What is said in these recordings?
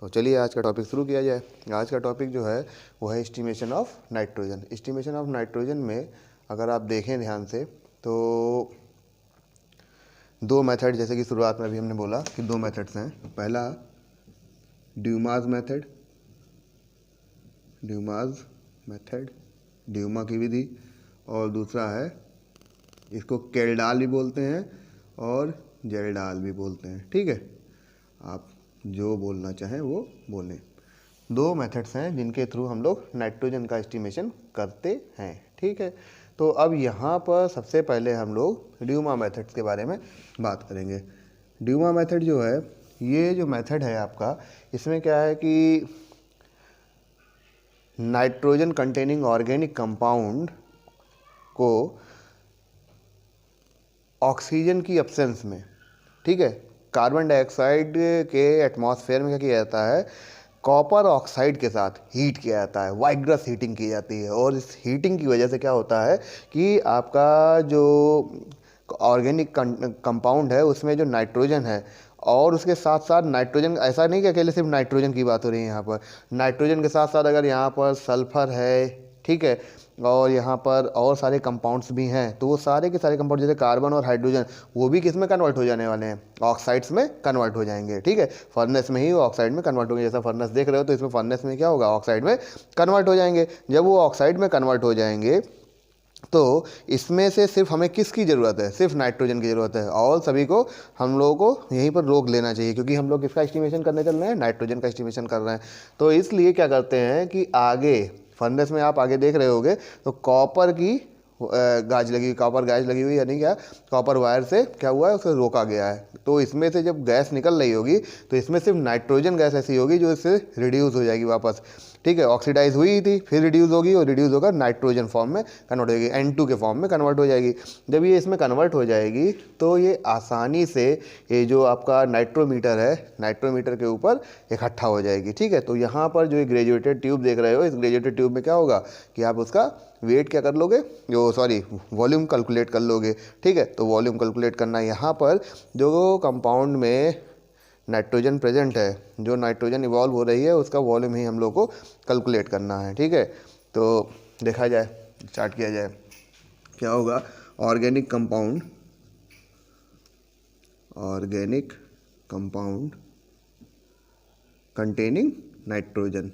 तो चलिए आज का टॉपिक शुरू किया जाए। आज का टॉपिक जो है वो है estimation of nitrogen. Estimation of nitrogen में अगर आप देखें ध्यान से तो दो मेथड, जैसे कि शुरुआत में अभी हमने बोला कि दो मेथड्स हैं। पहला ड्यूमास मेथड, ड्यूमा की विधि, और दूसरा है इसको केल्डाल भी बोलते हैं और जेल्डाल भी बोलते हैं। ठीक है, आप जो बोलना चाहें वो बोलें। दो मेथड्स हैं जिनके थ्रू हम लोग नाइट्रोजन का एस्टिमेशन करते हैं। ठीक है, तो अब यहाँ पर सबसे पहले हम लोग ड्यूमा मेथड्स के बारे में बात करेंगे। ड्यूमा मेथड जो है, ये जो मेथड है आपका, इसमें क्या है कि नाइट्रोजन कंटेनिंग ऑर्गेनिक कंपाउंड को ऑक्सीजन की एब्सेंस में, ठीक है, कार्बन डाइऑक्साइड के एटमॉस्फेयर में क्या किया जाता है, कॉपर ऑक्साइड के साथ हीट किया जाता है, वाइग्रस हीटिंग की जाती है। और इस हीटिंग की वजह से क्या होता है कि आपका जो ऑर्गेनिक कंपाउंड है उसमें जो नाइट्रोजन है और उसके साथ साथ नाइट्रोजन, ऐसा नहीं कि अकेले सिर्फ नाइट्रोजन की बात हो रही है यहाँ पर, नाइट्रोजन के साथ साथ अगर यहाँ पर सल्फर है, ठीक है, और यहाँ पर और सारे कंपाउंड्स भी हैं, तो वो सारे के सारे कंपाउंड जैसे कार्बन और हाइड्रोजन, वो भी किस में कन्वर्ट हो जाने वाले हैं, ऑक्साइड्स में कन्वर्ट हो जाएंगे। ठीक है, फर्नेस में ही वो ऑक्साइड में कन्वर्ट होंगे। जैसा फर्नेस देख रहे हो तो इसमें फर्नेस में क्या होगा, ऑक्साइड में कन्वर्ट हो जाएंगे। जब वो ऑक्साइड में कन्वर्ट हो जाएंगे तो इसमें से सिर्फ हमें किसकी ज़रूरत है, सिर्फ नाइट्रोजन की ज़रूरत है। और सभी को, हम लोगों को यहीं पर रोक लेना चाहिए, क्योंकि हम लोग किसका एस्टिमेशन करने चल रहे हैं, नाइट्रोजन का एस्टिमेशन कर रहे हैं। तो इसलिए क्या करते हैं कि आगे फर्नेस में आप आगे देख रहे होगे तो कॉपर की गाज लगी, कॉपर गाज लगी हुई, यानी क्या, कॉपर वायर से क्या हुआ है, उसे रोका गया है। तो इसमें से जब गैस निकल रही होगी तो इसमें सिर्फ नाइट्रोजन गैस ऐसी होगी जो इससे रिड्यूस हो जाएगी वापस। ठीक है, ऑक्सीडाइज हुई थी, फिर रिड्यूस होगी और रिड्यूस होकर नाइट्रोजन फॉर्म में कन्वर्ट हो जाएगी, N2 के फॉर्म में कन्वर्ट हो जाएगी। जब ये इसमें कन्वर्ट हो जाएगी तो ये आसानी से ये जो आपका नाइट्रोमीटर है, नाइट्रोमीटर के ऊपर इकट्ठा हो जाएगी। ठीक है, तो यहाँ पर जो ग्रेजुएटेड ट्यूब देख रहे हो, इस ग्रेजुएटेड ट्यूब में क्या होगा कि आप उसका वेट क्या कर लोगे, जो वॉल्यूम कैलकुलेट कर लोगे। ठीक है, तो वॉल्यूम कैलकुलेट करना, यहाँ पर जो कंपाउंड में नाइट्रोजन प्रेजेंट है, जो नाइट्रोजन इवॉल्व हो रही है, उसका वॉल्यूम ही हम लोग को कैलकुलेट करना है। ठीक है, तो देखा जाए, स्टार्ट किया जाए, क्या होगा, ऑर्गेनिक कंपाउंड कंटेनिंग नाइट्रोजन,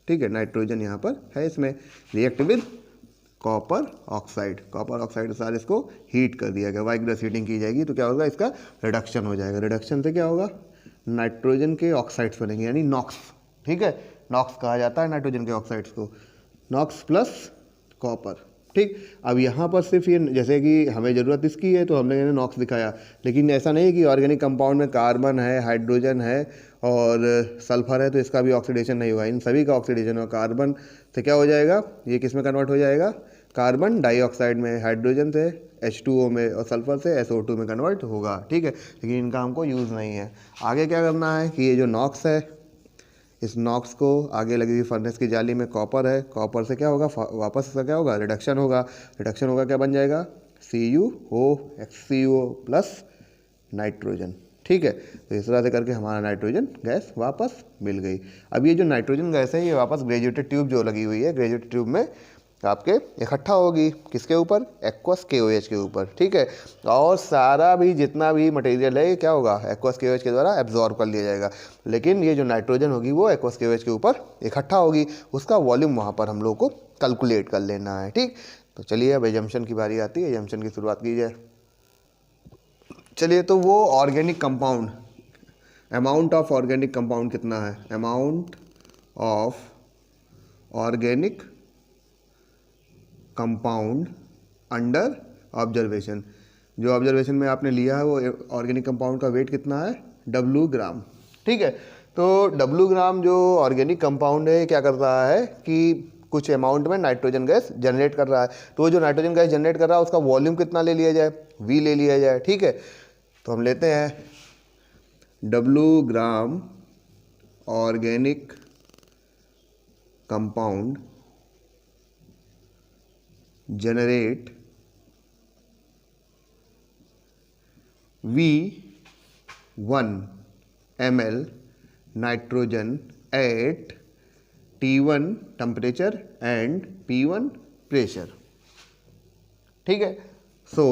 ठीक है, नाइट्रोजन यहाँ पर है, इसमें रिएक्ट विद कॉपर ऑक्साइड के साथ इसको हीट कर दिया गया, वाइग्रस हीटिंग की जाएगी। तो क्या होगा, इसका रिडक्शन हो जाएगा। रिडक्शन से क्या होगा, नाइट्रोजन के ऑक्साइड्स बनेंगे, यानी नॉक्स। ठीक है, नॉक्स कहा जाता है नाइट्रोजन के ऑक्साइड्स को, नॉक्स प्लस कॉपर। ठीक, अब यहाँ पर सिर्फ ये, जैसे कि हमें ज़रूरत इसकी है तो हमने नॉक्स दिखाया, लेकिन ऐसा नहीं कि ऑर्गेनिक कंपाउंड में कार्बन है, हाइड्रोजन है और सल्फर है तो इसका भी ऑक्सीडेशन नहीं हुआ। इन सभी का ऑक्सीडेशन हुआ। कार्बन से क्या हो जाएगा, ये किस में कन्वर्ट हो जाएगा, कार्बन डाइऑक्साइड में, हाइड्रोजन से H2O में और सल्फर से SO2 में कन्वर्ट होगा। ठीक है, लेकिन इनका हमको यूज़ नहीं है। आगे क्या करना है कि ये जो नॉक्स है, इस नॉक्स को आगे लगी हुई फर्नेस की जाली में कॉपर है, कॉपर से क्या होगा, वापस इसका क्या होगा, रिडक्शन होगा। रिडक्शन होगा, क्या बन जाएगा, CuOHCuO प्लस नाइट्रोजन। ठीक है, तो इस तरह से करके हमारा नाइट्रोजन गैस वापस मिल गई। अब ये जो नाइट्रोजन गैस है ये वापस ग्रेजुएटेड ट्यूब जो लगी हुई है, ग्रेजुएटेड ट्यूब में आपके इकट्ठा होगी, किसके ऊपर, एक्वस KOH के ऊपर। ठीक है, और सारा भी जितना भी मटेरियल है ये क्या होगा, एक्वस KOH के द्वारा एब्जॉर्ब कर लिया जाएगा। लेकिन ये जो नाइट्रोजन होगी वो एक्वस KOH के ऊपर इकट्ठा होगी, उसका वॉल्यूम वहाँ पर हम लोग को कैलकुलेट कर लेना है। ठीक, तो चलिए अब एजम्पशन की बारी आती है, एजम्पशन की शुरुआत की जाए। चलिए, तो वो organic compound, amount of organic compound कितना है, amount of organic compound under observation, जो ऑब्जर्वेशन में आपने लिया है वो ऑर्गेनिक कंपाउंड का वेट कितना है, W ग्राम। ठीक है, तो W ग्राम जो ऑर्गेनिक कंपाउंड है क्या कर रहा है कि कुछ अमाउंट में नाइट्रोजन गैस जनरेट कर रहा है। तो वो जो नाइट्रोजन गैस जनरेट कर रहा है उसका वॉल्यूम कितना ले लिया जाए, V ले लिया जाए। ठीक है, तो हम लेते हैं W gram organic compound generate V1 ml nitrogen at T1 temperature and P1 pressure, ठीक है। So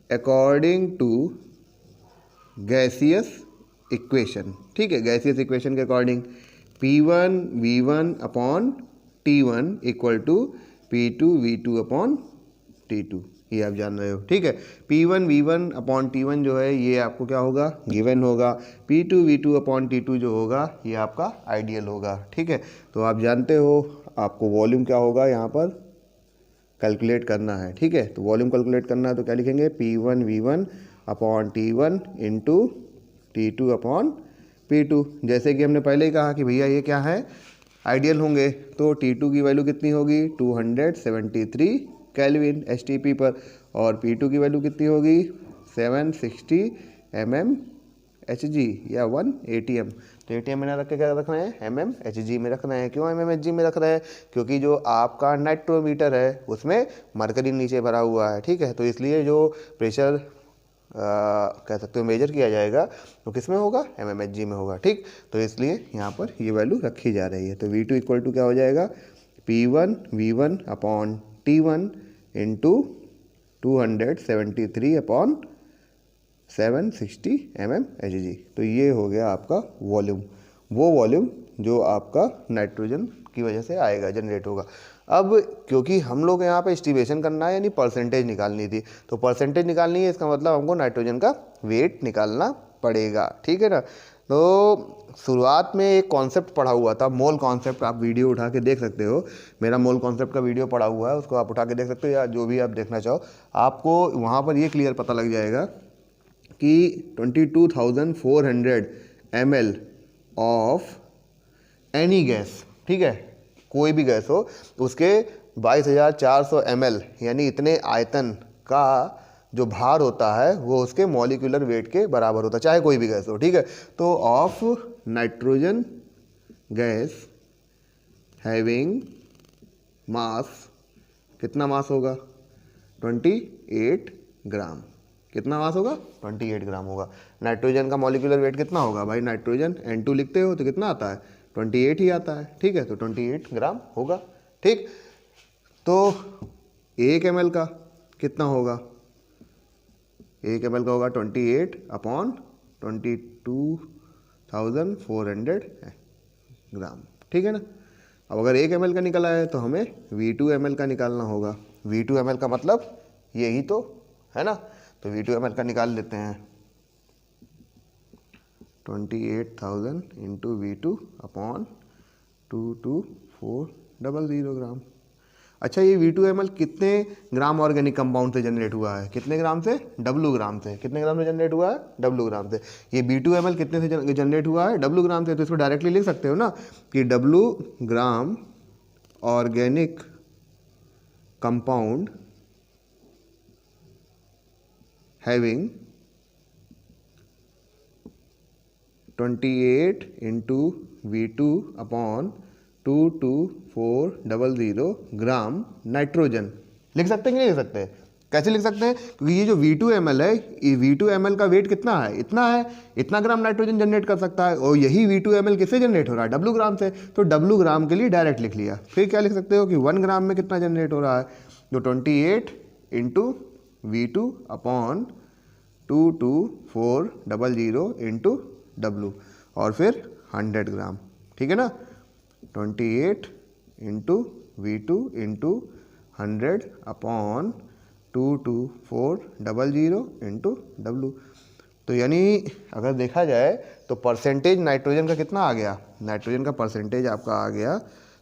according to gaseous equation, ठीक है, गैसियस इक्वेशन के according P1 V1 upon T1 equal to P2 V2 upon T2, ये आप जान रहे हो, ठीक है। P1 V1 अपॉन T1 जो है ये आपको क्या होगा, गिवन होगा। P2 V2 अपॉन T2 जो होगा ये आपका आइडियल होगा, ठीक है। तो आप जानते हो आपको वॉल्यूम क्या होगा यहाँ पर कैलकुलेट करना है, ठीक है। तो वॉल्यूम कैलकुलेट करना है तो क्या लिखेंगे, P1 V1 upon T1 into T2 upon P2। जैसे कि हमने पहले ही कहा कि भैया ये क्या है, आइडियल होंगे, तो T2 की वैल्यू कितनी होगी 273 केल्विन STP पर, और P2 की वैल्यू कितनी होगी 760 mmHg या 1 ATM। तो ATM में ना रख के क्या रखना है, mmHg में रखना है। क्यों mmHg में रख रहे हैं, क्योंकि जो आपका नाइट्रोमीटर है उसमें मरकरी नीचे भरा हुआ है, ठीक है। तो इसलिए जो प्रेशर कह सकते हो मेजर किया जाएगा तो किस में होगा, mmHg में होगा, ठीक। तो इसलिए यहाँ पर ये वैल्यू रखी जा रही है। तो V2 इक्वल टू क्या हो जाएगा, P1 V1 upon T1 into 273 upon 760 mmHg। तो ये हो गया आपका वॉल्यूम, वो वॉल्यूम जो आपका नाइट्रोजन की वजह से आएगा, जनरेट होगा। अब क्योंकि हम लोग यहाँ पे एस्टिमेशन करना है यानी परसेंटेज निकालनी थी, तो परसेंटेज निकालनी है, इसका मतलब हमको नाइट्रोजन का वेट निकालना पड़ेगा, ठीक है ना। तो शुरुआत में एक कॉन्सेप्ट पढ़ा हुआ था, मोल कॉन्सेप्ट, आप वीडियो उठा के देख सकते हो, मेरा मोल कॉन्सेप्ट का वीडियो पढ़ा हुआ है, उसको आप उठा के देख सकते हो, या जो भी आप देखना चाहो, आपको वहाँ पर ये क्लियर पता लग जाएगा कि 22,400 ml ऑफ एनी गैस, ठीक है, कोई भी गैस हो, उसके 22,400 ml यानी इतने आयतन का जो भार होता है वो उसके मॉलिक्यूलर वेट के बराबर होता है, चाहे कोई भी गैस हो, ठीक है। तो of nitrogen gas having mass, कितना मास होगा 28 ग्राम, कितना मास होगा 28 ग्राम होगा। नाइट्रोजन का मॉलिक्यूलर वेट कितना होगा भाई, नाइट्रोजन N2 लिखते हो तो कितना आता है 28 ही आता है, ठीक है। तो 28 ग्राम होगा, ठीक। तो 1 ml का कितना होगा, 1 ml का होगा 28 अपॉन 22,400 ग्राम, ठीक है ना। अब अगर 1 ml का निकला है तो हमें V2 ml का निकालना होगा। V2 ml का मतलब यही तो है ना, तो V2 ml का निकाल लेते हैं। 28,000 इंटू V2 अपॉन 22400 ग्राम। अच्छा, ये V2 ml कितने ग्राम ऑर्गेनिक कंपाउंड से जनरेट हुआ है, कितने ग्राम से, W ग्राम से। कितने ग्राम से जनरेट हुआ है, W ग्राम से। ये V2 ml कितने से जनरेट हुआ है, W ग्राम से। तो इसको डायरेक्टली लिख सकते हो ना कि W gram organic compound having 28 into V2 upon 22400 gram nitrogen. लिख सकते हैं कि नहीं लिख सकते, कैसे लिख सकते हैं, क्योंकि ये जो V2 ml है, ये V2 ml का वेट कितना है, इतना है, इतना ग्राम नाइट्रोजन जनरेट कर सकता है, और यही V2 ml किससे जनरेट हो रहा है, W ग्राम से। तो W ग्राम के लिए डायरेक्ट लिख लिया। फिर क्या लिख सकते हो कि 1 ग्राम में कितना जनरेट हो रहा है, जो 28 into V2 upon 22400 into W, और फिर 100 ग्राम, ठीक है ना। 28 into V2 into 100 upon 22400 into W। तो यानी अगर देखा जाए तो परसेंटेज नाइट्रोजन का कितना आ गया, नाइट्रोजन का परसेंटेज आपका आ गया,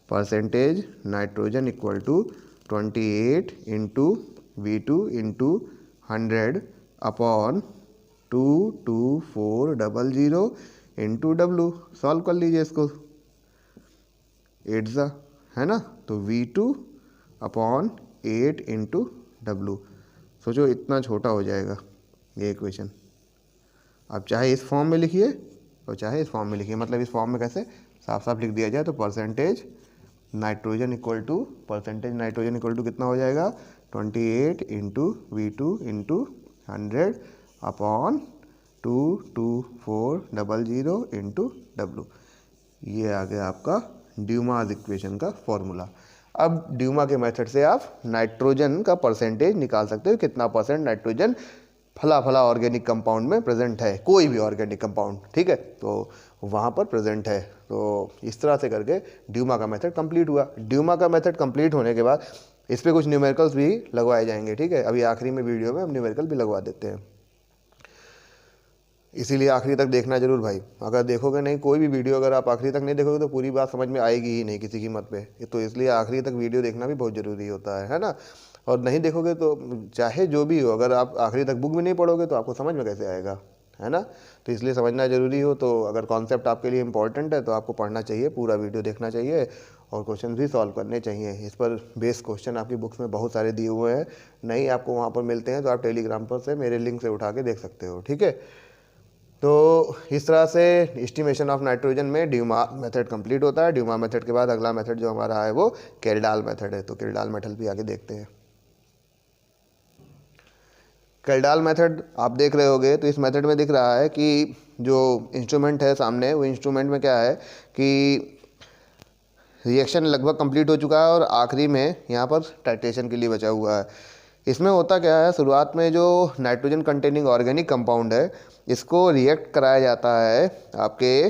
percentage nitrogen equal to 28 into V2 into 100 upon 22400 into W। Solve कर लीजिए इसको, 8 है ना, तो V2 अपॉन 8 इंटू W। सोचो इतना छोटा हो जाएगा ये इक्वेशन। आप चाहे इस फॉर्म में लिखिए और चाहे इस फॉर्म में लिखिए, मतलब इस फॉर्म में कैसे साफ साफ लिख दिया जाए तो परसेंटेज नाइट्रोजन इक्वल टू कितना हो जाएगा, 28 into V2 into 100/2240 into W। ये आ गया आपका ड्यूमास इक्वेशन का फॉर्मूला। अब ड्यूमा के मेथड से आप नाइट्रोजन का परसेंटेज निकाल सकते हो, कितना परसेंट नाइट्रोजन फला फला ऑर्गेनिक कंपाउंड में प्रेजेंट है, कोई भी ऑर्गेनिक कंपाउंड, ठीक है, तो वहाँ पर प्रेजेंट है। तो इस तरह से करके ड्यूमा का मेथड कंप्लीट हुआ। ड्यूमा का मेथड कंप्लीट होने के बाद इस पर कुछ न्यूमेरिकल्स भी लगवाए जाएंगे, ठीक है। अभी आखिरी में वीडियो में हम न्यूमेरिकल भी लगवा देते हैं, इसीलिए आखिरी तक देखना जरूर भाई। अगर देखोगे नहीं कोई भी वीडियो, अगर आप आखिरी तक नहीं देखोगे तो पूरी बात समझ में आएगी ही नहीं किसी कीमत पे। तो इसलिए आखिरी तक वीडियो देखना भी बहुत ज़रूरी होता है ना। और नहीं देखोगे तो चाहे जो भी हो, अगर आप आखिरी तक बुक भी नहीं पढ़ोगे तो आपको समझ में कैसे आएगा, है ना। तो इसलिए समझना जरूरी हो। तो अगर कॉन्सेप्ट आपके लिए इंपॉर्टेंट है तो आपको पढ़ना चाहिए, पूरा वीडियो देखना चाहिए और क्वेश्चन भी सॉल्व करने चाहिए। इस पर बेस क्वेश्चन आपकी बुक्स में बहुत सारे दिए हुए हैं, नहीं आपको वहाँ पर मिलते हैं तो आप टेलीग्राम पर से मेरे लिंक से उठा के देख सकते हो, ठीक है। तो इस तरह से एस्टिमेशन ऑफ नाइट्रोजन में ड्यूमा मेथड कंप्लीट होता है। ड्यूमा मेथड के बाद अगला मेथड जो हमारा है वो केल्डाल मेथड है। तो केल्डाल मेथड भी आगे देखते हैं। केल्डाल मेथड आप देख रहे होगे तो इस मेथड में दिख रहा है कि जो इंस्ट्रूमेंट है सामने, वो इंस्ट्रूमेंट में क्या है कि रिएक्शन लगभग कंप्लीट हो चुका है और आखिरी में यहाँ पर टाइट्रेशन के लिए बचा हुआ है। इसमें होता क्या है, शुरुआत में जो नाइट्रोजन कंटेनिंग ऑर्गेनिक कंपाउंड है इसको रिएक्ट कराया जाता है आपके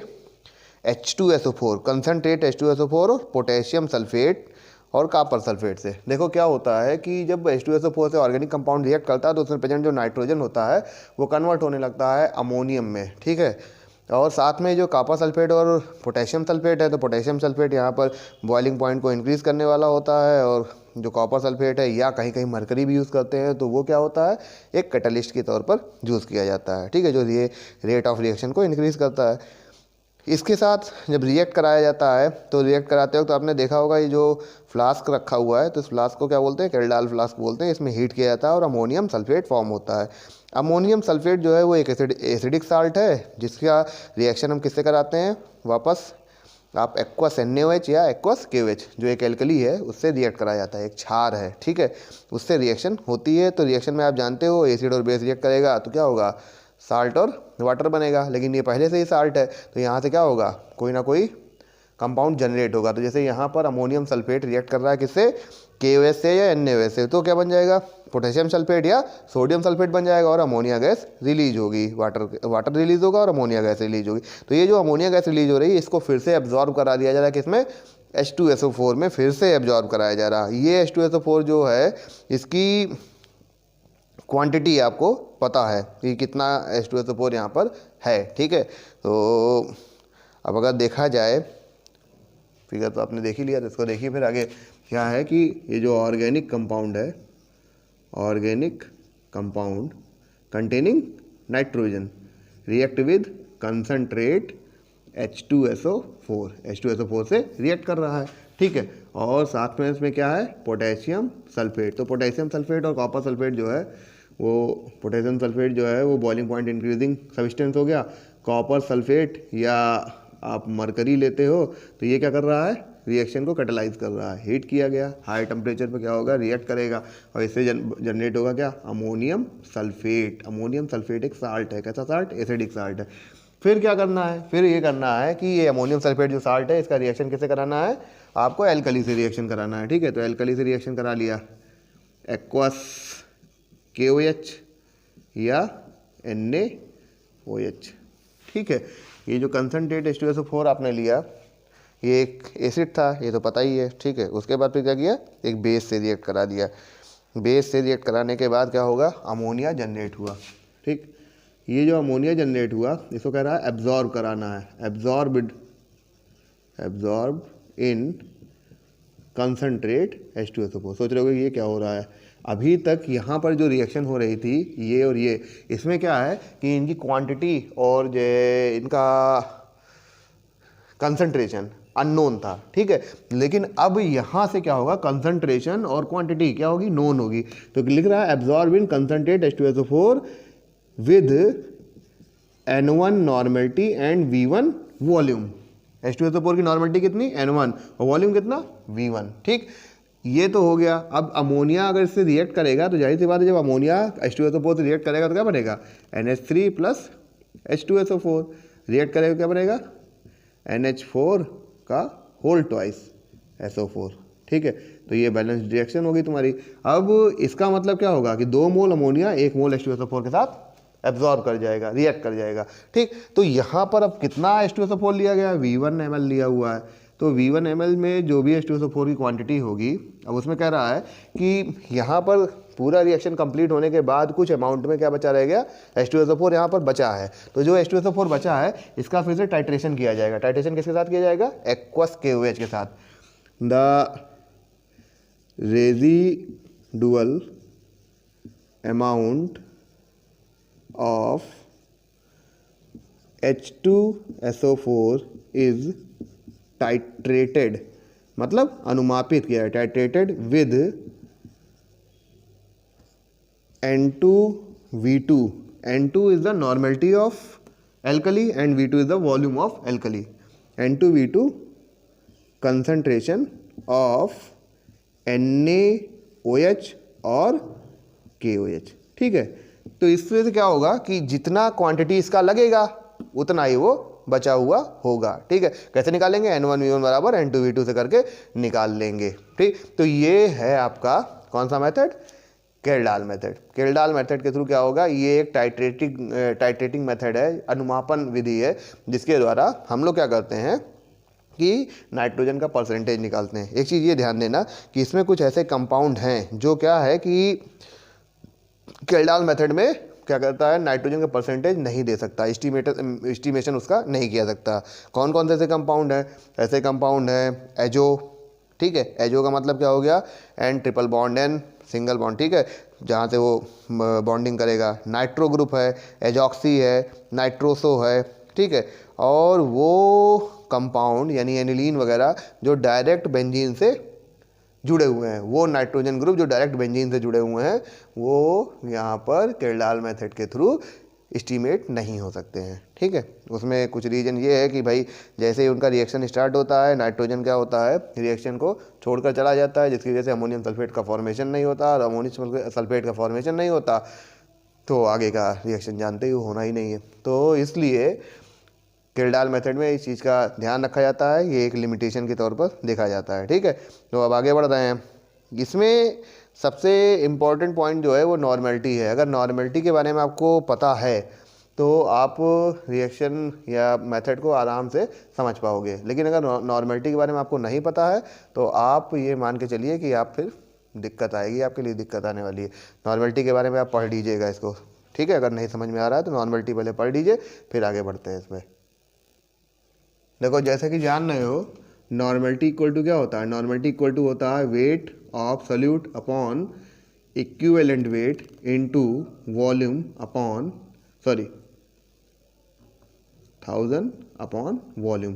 H2SO4 कंसनट्रेट H2SO4 और पोटेशियम सल्फेट और कॉपर सल्फेट से। देखो क्या होता है कि जब H2SO4 से ऑर्गेनिक कंपाउंड रिएक्ट करता है तो उसमें प्रेजेंट जो नाइट्रोजन होता है वो कन्वर्ट होने लगता है अमोनियम में, ठीक है। और साथ में जो कॉपर सल्फेट और पोटेशियम सल्फेट है, तो पोटेशियम सल्फेट यहाँ पर बॉइलिंग पॉइंट को इंक्रीज़ करने वाला होता है, और जो कॉपर सल्फेट है या कहीं कहीं मरकरी भी यूज़ करते हैं तो वो क्या होता है, एक कैटलिस्ट के तौर पर यूज़ किया जाता है, ठीक है, जो ये रेट ऑफ रिएक्शन को इंक्रीज़ करता है। इसके साथ जब रिएक्ट कराया जाता है तो रिएक्ट कराते वक्त तो आपने देखा होगा ये जो फ्लास्क रखा हुआ है तो इस फ्लास्क को क्या बोलते हैं, केल्डाल फ्लास्क बोलते हैं। इसमें हीट किया जाता है और अमोनियम सल्फेट फॉर्म होता है। अमोनियम सल्फेट जो है वो एक एसिडिक साल्ट है जिसका रिएक्शन हम किससे कराते हैं, वापस आप एक्वस NaOH या एक्वस KOH जो एक एल्कली है उससे रिएक्ट कराया जाता है, एक क्षार है, ठीक है, उससे रिएक्शन होती है। तो रिएक्शन में आप जानते हो एसिड और बेस रिएक्ट करेगा तो क्या होगा, साल्ट और वाटर बनेगा, लेकिन ये पहले से ही साल्ट है तो यहाँ से क्या होगा, कोई ना कोई कंपाउंड जनरेट होगा। तो जैसे यहाँ पर अमोनियम सल्फेट रिएक्ट कर रहा है किससे, KOH से या NaOH से, तो क्या बन जाएगा, पोटेशियम सल्फेट या सोडियम सल्फेट बन जाएगा और अमोनिया गैस रिलीज होगी, वाटर रिलीज होगा और अमोनिया गैस रिलीज होगी। तो ये जो अमोनिया गैस रिलीज हो रही है इसको फिर से एब्जॉर्ब करा दिया जा रहा है किसमें, H2SO4 में फिर से एब्जॉर्ब कराया जा रहा है। ये H2SO4 जो है इसकी क्वांटिटी आपको पता है कि कितना H2SO4 यहाँ पर है, ठीक है। तो अब अगर देखा जाए, फिगर तो आपने देख ही लिया, तो इसको देखिए फिर आगे क्या है कि ये जो ऑर्गेनिक कंपाउंड है, organic compound containing nitrogen react with concentrate H2SO4 से रिएक्ट कर रहा है, ठीक है। और साथ में इसमें क्या है, पोटेशियम सल्फेट। तो पोटेशियम सल्फेट और कॉपर सल्फेट जो है वो, पोटेशियम सल्फेट जो है वो बॉइलिंग पॉइंट इंक्रीजिंग सब्सटेंस हो गया। कॉपर सल्फेट या आप मरकरी लेते हो तो ये क्या कर रहा है, रिएक्शन को कैटलाइज कर रहा है, हीट किया गया, हाई टेम्परेचर पे क्या होगा, रिएक्ट करेगा और इससे जनरेट होगा क्या, अमोनियम सल्फेट। अमोनियम सल्फेट एक साल्ट है, कैसा साल्ट, एसिडिक साल्ट है। फिर क्या करना है, फिर ये करना है कि ये अमोनियम सल्फेट जो साल्ट है इसका रिएक्शन किससे कराना है, आपको एल्कली से रिएक्शन कराना है, ठीक है। तो एल्कली से रिएक्शन करा लिया, एक्वस KOH या NaOH, ठीक है। ये जो कंसनट्रेट H2SO4 आपने लिया ये एक एसिड था, ये तो पता ही है, ठीक है। उसके बाद फिर क्या किया, एक बेस से रिएक्ट करा दिया। बेस से रिएक्ट कराने के बाद क्या होगा, अमोनिया जनरेट हुआ, ठीक। ये जो अमोनिया जनरेट हुआ इसको कह रहा है एब्जॉर्ब कराना है, एब्जॉर्ब इन कंसनट्रेट H2SO4। सोच रहे हो ये क्या हो रहा है, अभी तक यहाँ पर जो रिएक्शन हो रही थी ये और ये, इसमें क्या है कि इनकी क्वांटिटी और जो इनका कंसंट्रेशन अननोन था, ठीक है। लेकिन अब यहाँ से क्या होगा, कंसंट्रेशन और क्वांटिटी क्या होगी, नोन होगी। तो लिख रहा है absorb in concentrate H2SO4 with N1 normality and V1 volume. H2SO4 की नॉर्मेलिटी कितनी, N1 और वॉल्यूम कितना, V1, ठीक। ये तो हो गया। अब अमोनिया अगर इससे रिएक्ट करेगा तो जाहिर सी बात है, जब अमोनिया H2SO4 से रिएक्ट करेगा तो क्या बनेगा, NH3 प्लस H2SO4। रिएक्ट करेगा क्या बनेगा, NH4 का होल ट्वाइस SO4। ठीक है, तो ये बैलेंस रिएक्शन होगी तुम्हारी। अब इसका मतलब क्या होगा कि 2 मोल अमोनिया 1 मोल H2SO4 के साथ एब्जॉर्ब कर जाएगा, रिएक्ट कर जाएगा। ठीक, तो यहाँ पर अब कितना H2SO4 लिया गया, V1 ml लिया हुआ है। तो V1 ml में जो भी H2SO4 की क्वांटिटी होगी, अब उसमें कह रहा है कि यहाँ पर पूरा रिएक्शन कंप्लीट होने के बाद कुछ अमाउंट में क्या बचा रह गया, H2SO4 यहाँ पर बचा है। तो जो H2SO4 बचा है इसका फिर से टाइट्रेशन किया जाएगा। टाइट्रेशन किसके साथ किया जाएगा, एक्वस KOH के साथ। The residual amount of H2SO4 is titrated, मतलब अनुमापित किया है, titrated with N2V2। N2 is the normality of alkali and V2 is the volume of alkali। N2V2 concentration of NaOH और KOH। ठीक है, तो इससे क्या होगा कि जितना क्वांटिटी इसका लगेगा उतना ही वो बचा हुआ होगा। ठीक है, कैसे निकालेंगे, N1V1 बराबर N2V2 से करके निकाल लेंगे। ठीक, तो ये है आपका कौन सा मेथड, केरडाल मेथड। केरडाल मेथड के थ्रू क्या होगा, ये एक टाइट्रेटिंग मेथड है, अनुमापन विधि है, जिसके द्वारा हम लोग क्या करते हैं कि नाइट्रोजन का परसेंटेज निकालते हैं। एक चीज़ ये ध्यान देना कि इसमें कुछ ऐसे कंपाउंड हैं जो क्या है कि केरडाल मेथड में क्या करता है, नाइट्रोजन का परसेंटेज नहीं दे सकता, एस्टिमेशन उसका नहीं किया सकता। कौन कौन से ऐसे कंपाउंड हैं, ऐसे कंपाउंड हैं एजो। ठीक है, एजो का मतलब क्या हो गया, N triple bond N single bond. ठीक है, जहाँ से वो बॉन्डिंग करेगा। नाइट्रो ग्रुप है, एजॉक्सी है, नाइट्रोसो है। ठीक है, और वो कंपाउंड यानी एनिलीन वगैरह जो डायरेक्ट बेंजीन से जुड़े हुए हैं, वो नाइट्रोजन ग्रुप जो डायरेक्ट बेंजीन से जुड़े हुए हैं, वो यहाँ पर केरडाल मेथड के थ्रू एस्टीमेट नहीं हो सकते हैं। ठीक है, उसमें कुछ रीजन ये है कि भाई जैसे ही उनका रिएक्शन स्टार्ट होता है, नाइट्रोजन क्या होता है, रिएक्शन को छोड़कर चला जाता है, जिसकी वजह से अमोनियम सल्फेट का फॉर्मेशन नहीं होता, और अमोनियम सल्फेट का फॉर्मेशन नहीं होता तो आगे का रिएक्शन जानते ही होना ही नहीं है। तो इसलिए केरडाल मेथड में इस चीज़ का ध्यान रखा जाता है, ये एक लिमिटेशन के तौर पर देखा जाता है। ठीक है, तो अब आगे बढ़ रहे हैं। इसमें सबसे इम्पॉर्टेंट पॉइंट जो है वो नॉर्मेलिटी है। अगर नॉर्मेलिटी के बारे में आपको पता है तो आप रिएक्शन या मेथड को आराम से समझ पाओगे, लेकिन अगर नॉर्मेलिटी के बारे में आपको नहीं पता है तो आप ये मान के चलिए कि आप फिर दिक्कत आएगी, आपके लिए दिक्कत आने वाली है। नॉर्मेलिटी के बारे में आप पढ़ लीजिएगा इसको। ठीक है, अगर नहीं समझ में आ रहा है तो नॉर्मेलिटी पहले पढ़ लीजिए, फिर आगे बढ़ते हैं इसमें। देखो जैसे कि जान रहे हो, नॉर्मेलिटी इक्वल टू क्या होता है, नॉर्मेलिटी इक्वल टू होता है weight of solute upon equivalent weight into volume upon 1000 upon volume,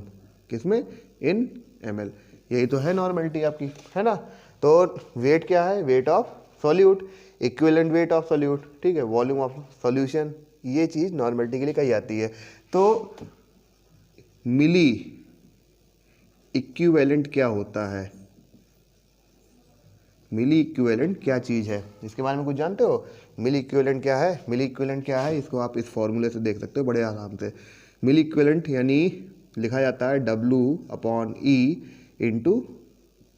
किसमें, इन ml। यही तो है नॉर्मेलिटी आपकी, है ना। तो वेट क्या है, weight of solute, equivalent weight of solute. ठीक है, वॉल्यूम ऑफ सॉल्यूशन, ये चीज़ नॉर्मेलिटी के लिए कही जाती है। तो मिली इक्विवेलेंट क्या होता है, मिली इक्विवेलेंट क्या चीज़ है, इसके बारे में कुछ जानते हो। मिली इक्विवेलेंट क्या है, मिली इक्विवेलेंट क्या है, इसको आप इस फॉर्मूले से देख सकते हो बड़े आराम से। मिली इक्विवेलेंट यानी लिखा जाता है W/E into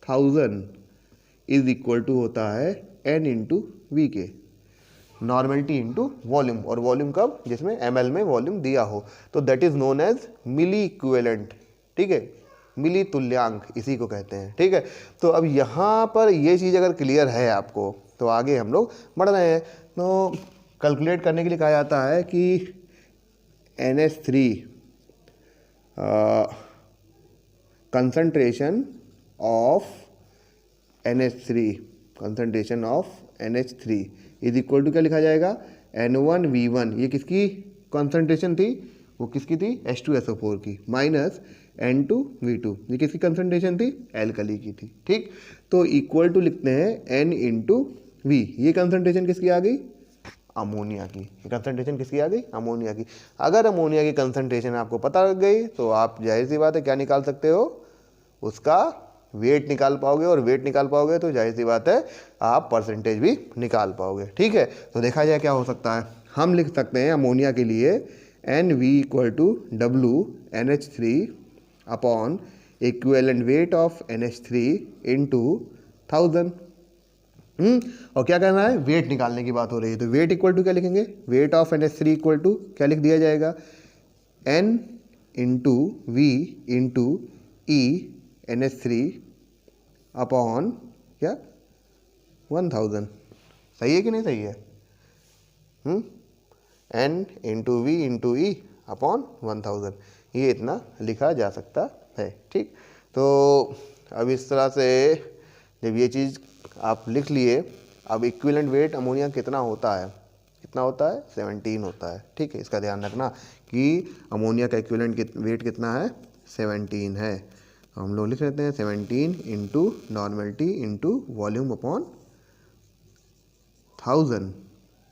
1000 is equal to होता है N इंटू वी के, नॉर्मेलिटी इंटू वॉल्यूम, और वॉल्यूम कब, जिसमें ml में वॉल्यूम दिया हो, तो that is known as milli equivalent. ठीक है, मिली तुल्यांक इसी को कहते हैं। ठीक है, तो अब यहाँ पर ये चीज़ अगर क्लियर है आपको तो आगे हम लोग बढ़ रहे हैं। तो कैलकुलेट करने के लिए कहा जाता है कि NH3 concentration of NH3 is equal to क्या लिखा जाएगा, N1V1, ये किसकी कंसंट्रेशन थी, वो किसकी थी, H2SO4 की, माइनस N2V2, ये किसकी कंसंट्रेशन थी, एल्कली की थी। ठीक, तो इक्वल टू लिखते हैं N इंटू वी, ये कंसंट्रेशन किसकी आ गई, अमोनिया की। ये कंसंट्रेशन किसकी आ गई, अमोनिया की। अगर अमोनिया की कंसंट्रेशन आपको पता लग गई तो आप जाहिर सी बात है क्या निकाल सकते हो, उसका वेट निकाल पाओगे, और वेट निकाल पाओगे तो जाहिर सी बात है आप परसेंटेज भी निकाल पाओगे। ठीक है, तो देखा जाए क्या हो सकता है। हम लिख सकते हैं अमोनिया के लिए NV equal to WNH3 upon equivalent weight of NH3 into 1000। और क्या करना है, वेट निकालने की बात हो रही है, तो वेट इक्वल टू क्या लिखेंगे, wait of NH3 equal to क्या लिख दिया जाएगा, N into V into E NH3 upon क्या 1000। सही है कि नहीं सही है? N into V into E upon 1000, ये इतना लिखा जा सकता है। ठीक, तो अब इस तरह से जब ये चीज़ आप लिख लिए, अब इक्विवेलेंट वेट अमोनिया कितना होता है, कितना होता है 17 होता है। ठीक है, इसका ध्यान रखना कि अमोनिया का इक्विवेलेंट वेट कितना है 17 है। हम लोग लिख लेते हैं 17 into normality into volume upon 1000।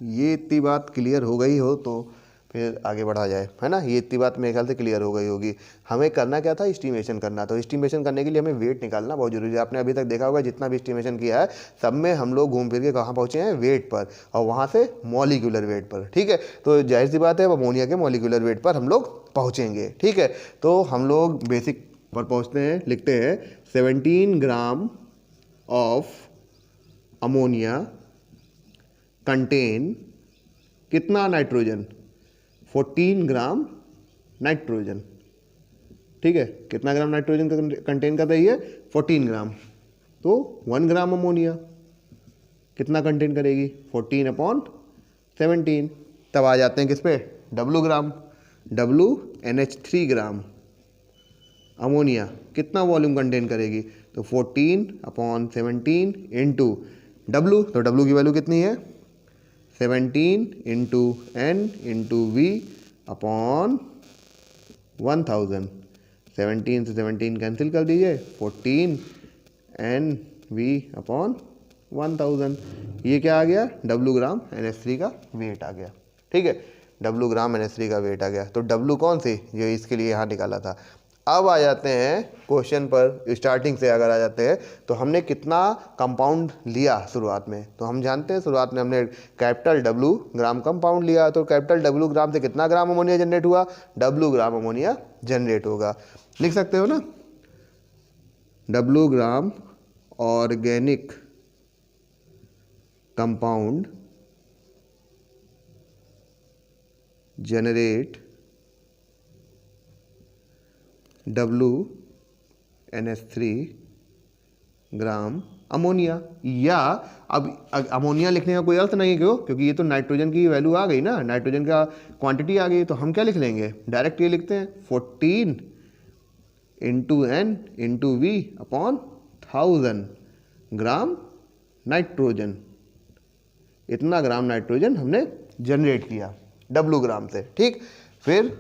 ये इतनी बात क्लियर हो गई हो तो फिर आगे बढ़ा जाए, है ना। ये इतनी बात मेरे ख्याल से क्लियर हो गई होगी। हमें करना क्या था, एस्टिमेशन करना। तो एस्टिमेशन करने के लिए हमें वेट निकालना बहुत जरूरी है। आपने अभी तक देखा होगा जितना भी एस्टिमेशन किया है सब में हम लोग घूम फिर के कहाँ पहुँचे हैं, वेट पर, और वहाँ से मॉलिक्यूलर वेट पर। ठीक है, तो जाहिर सी बात है अमोनिया के मॉलिक्यूलर वेट पर हम लोग पहुँचेंगे। ठीक है, तो हम लोग बेसिक पर पहुँचते हैं, लिखते हैं 17 ग्राम ऑफ अमोनिया कंटेन कितना नाइट्रोजन, 14 ग्राम नाइट्रोजन। ठीक है, कितना ग्राम नाइट्रोजन कंटेन कर रही है, 14 ग्राम। तो 1 ग्राम अमोनिया कितना कंटेन करेगी, 14 अपॉन 17। तब आ जाते हैं किस पे, W ग्राम। WNH3 ग्राम अमोनिया कितना वॉल्यूम कंटेन करेगी, तो 14 अपॉन 17 इंटू W। तो W की वैल्यू कितनी है, 17 into N into V upon 1000। 17 से 17 कैंसिल कर दीजिए, 14 N V अपॉन 1000। ये क्या आ गया, W ग्राम NH3 का वेट आ गया। ठीक है, W ग्राम NH3 का वेट आ गया। तो W कौन सी, जो इसके लिए यहाँ निकाला था। अब आ जाते हैं क्वेश्चन पर, स्टार्टिंग से अगर आ जाते हैं तो हमने कितना कंपाउंड लिया शुरुआत में। तो हम जानते हैं शुरुआत में हमने कैपिटल W ग्राम कंपाउंड लिया, तो कैपिटल W ग्राम से कितना ग्राम अमोनिया जनरेट हुआ, W ग्राम अमोनिया जनरेट होगा। लिख सकते हो ना, W gram organic compound generate WNH3 gram ammonia. या अब अमोनिया लिखने का कोई अर्थ नहीं है, क्यों, क्योंकि ये तो नाइट्रोजन की वैल्यू आ गई ना, नाइट्रोजन का क्वांटिटी आ गई। तो हम क्या लिख लेंगे, डायरेक्ट ये लिखते हैं 14 into N into V upon 1000 gram nitrogen. इतना ग्राम नाइट्रोजन हमने जनरेट किया W ग्राम से। ठीक, फिर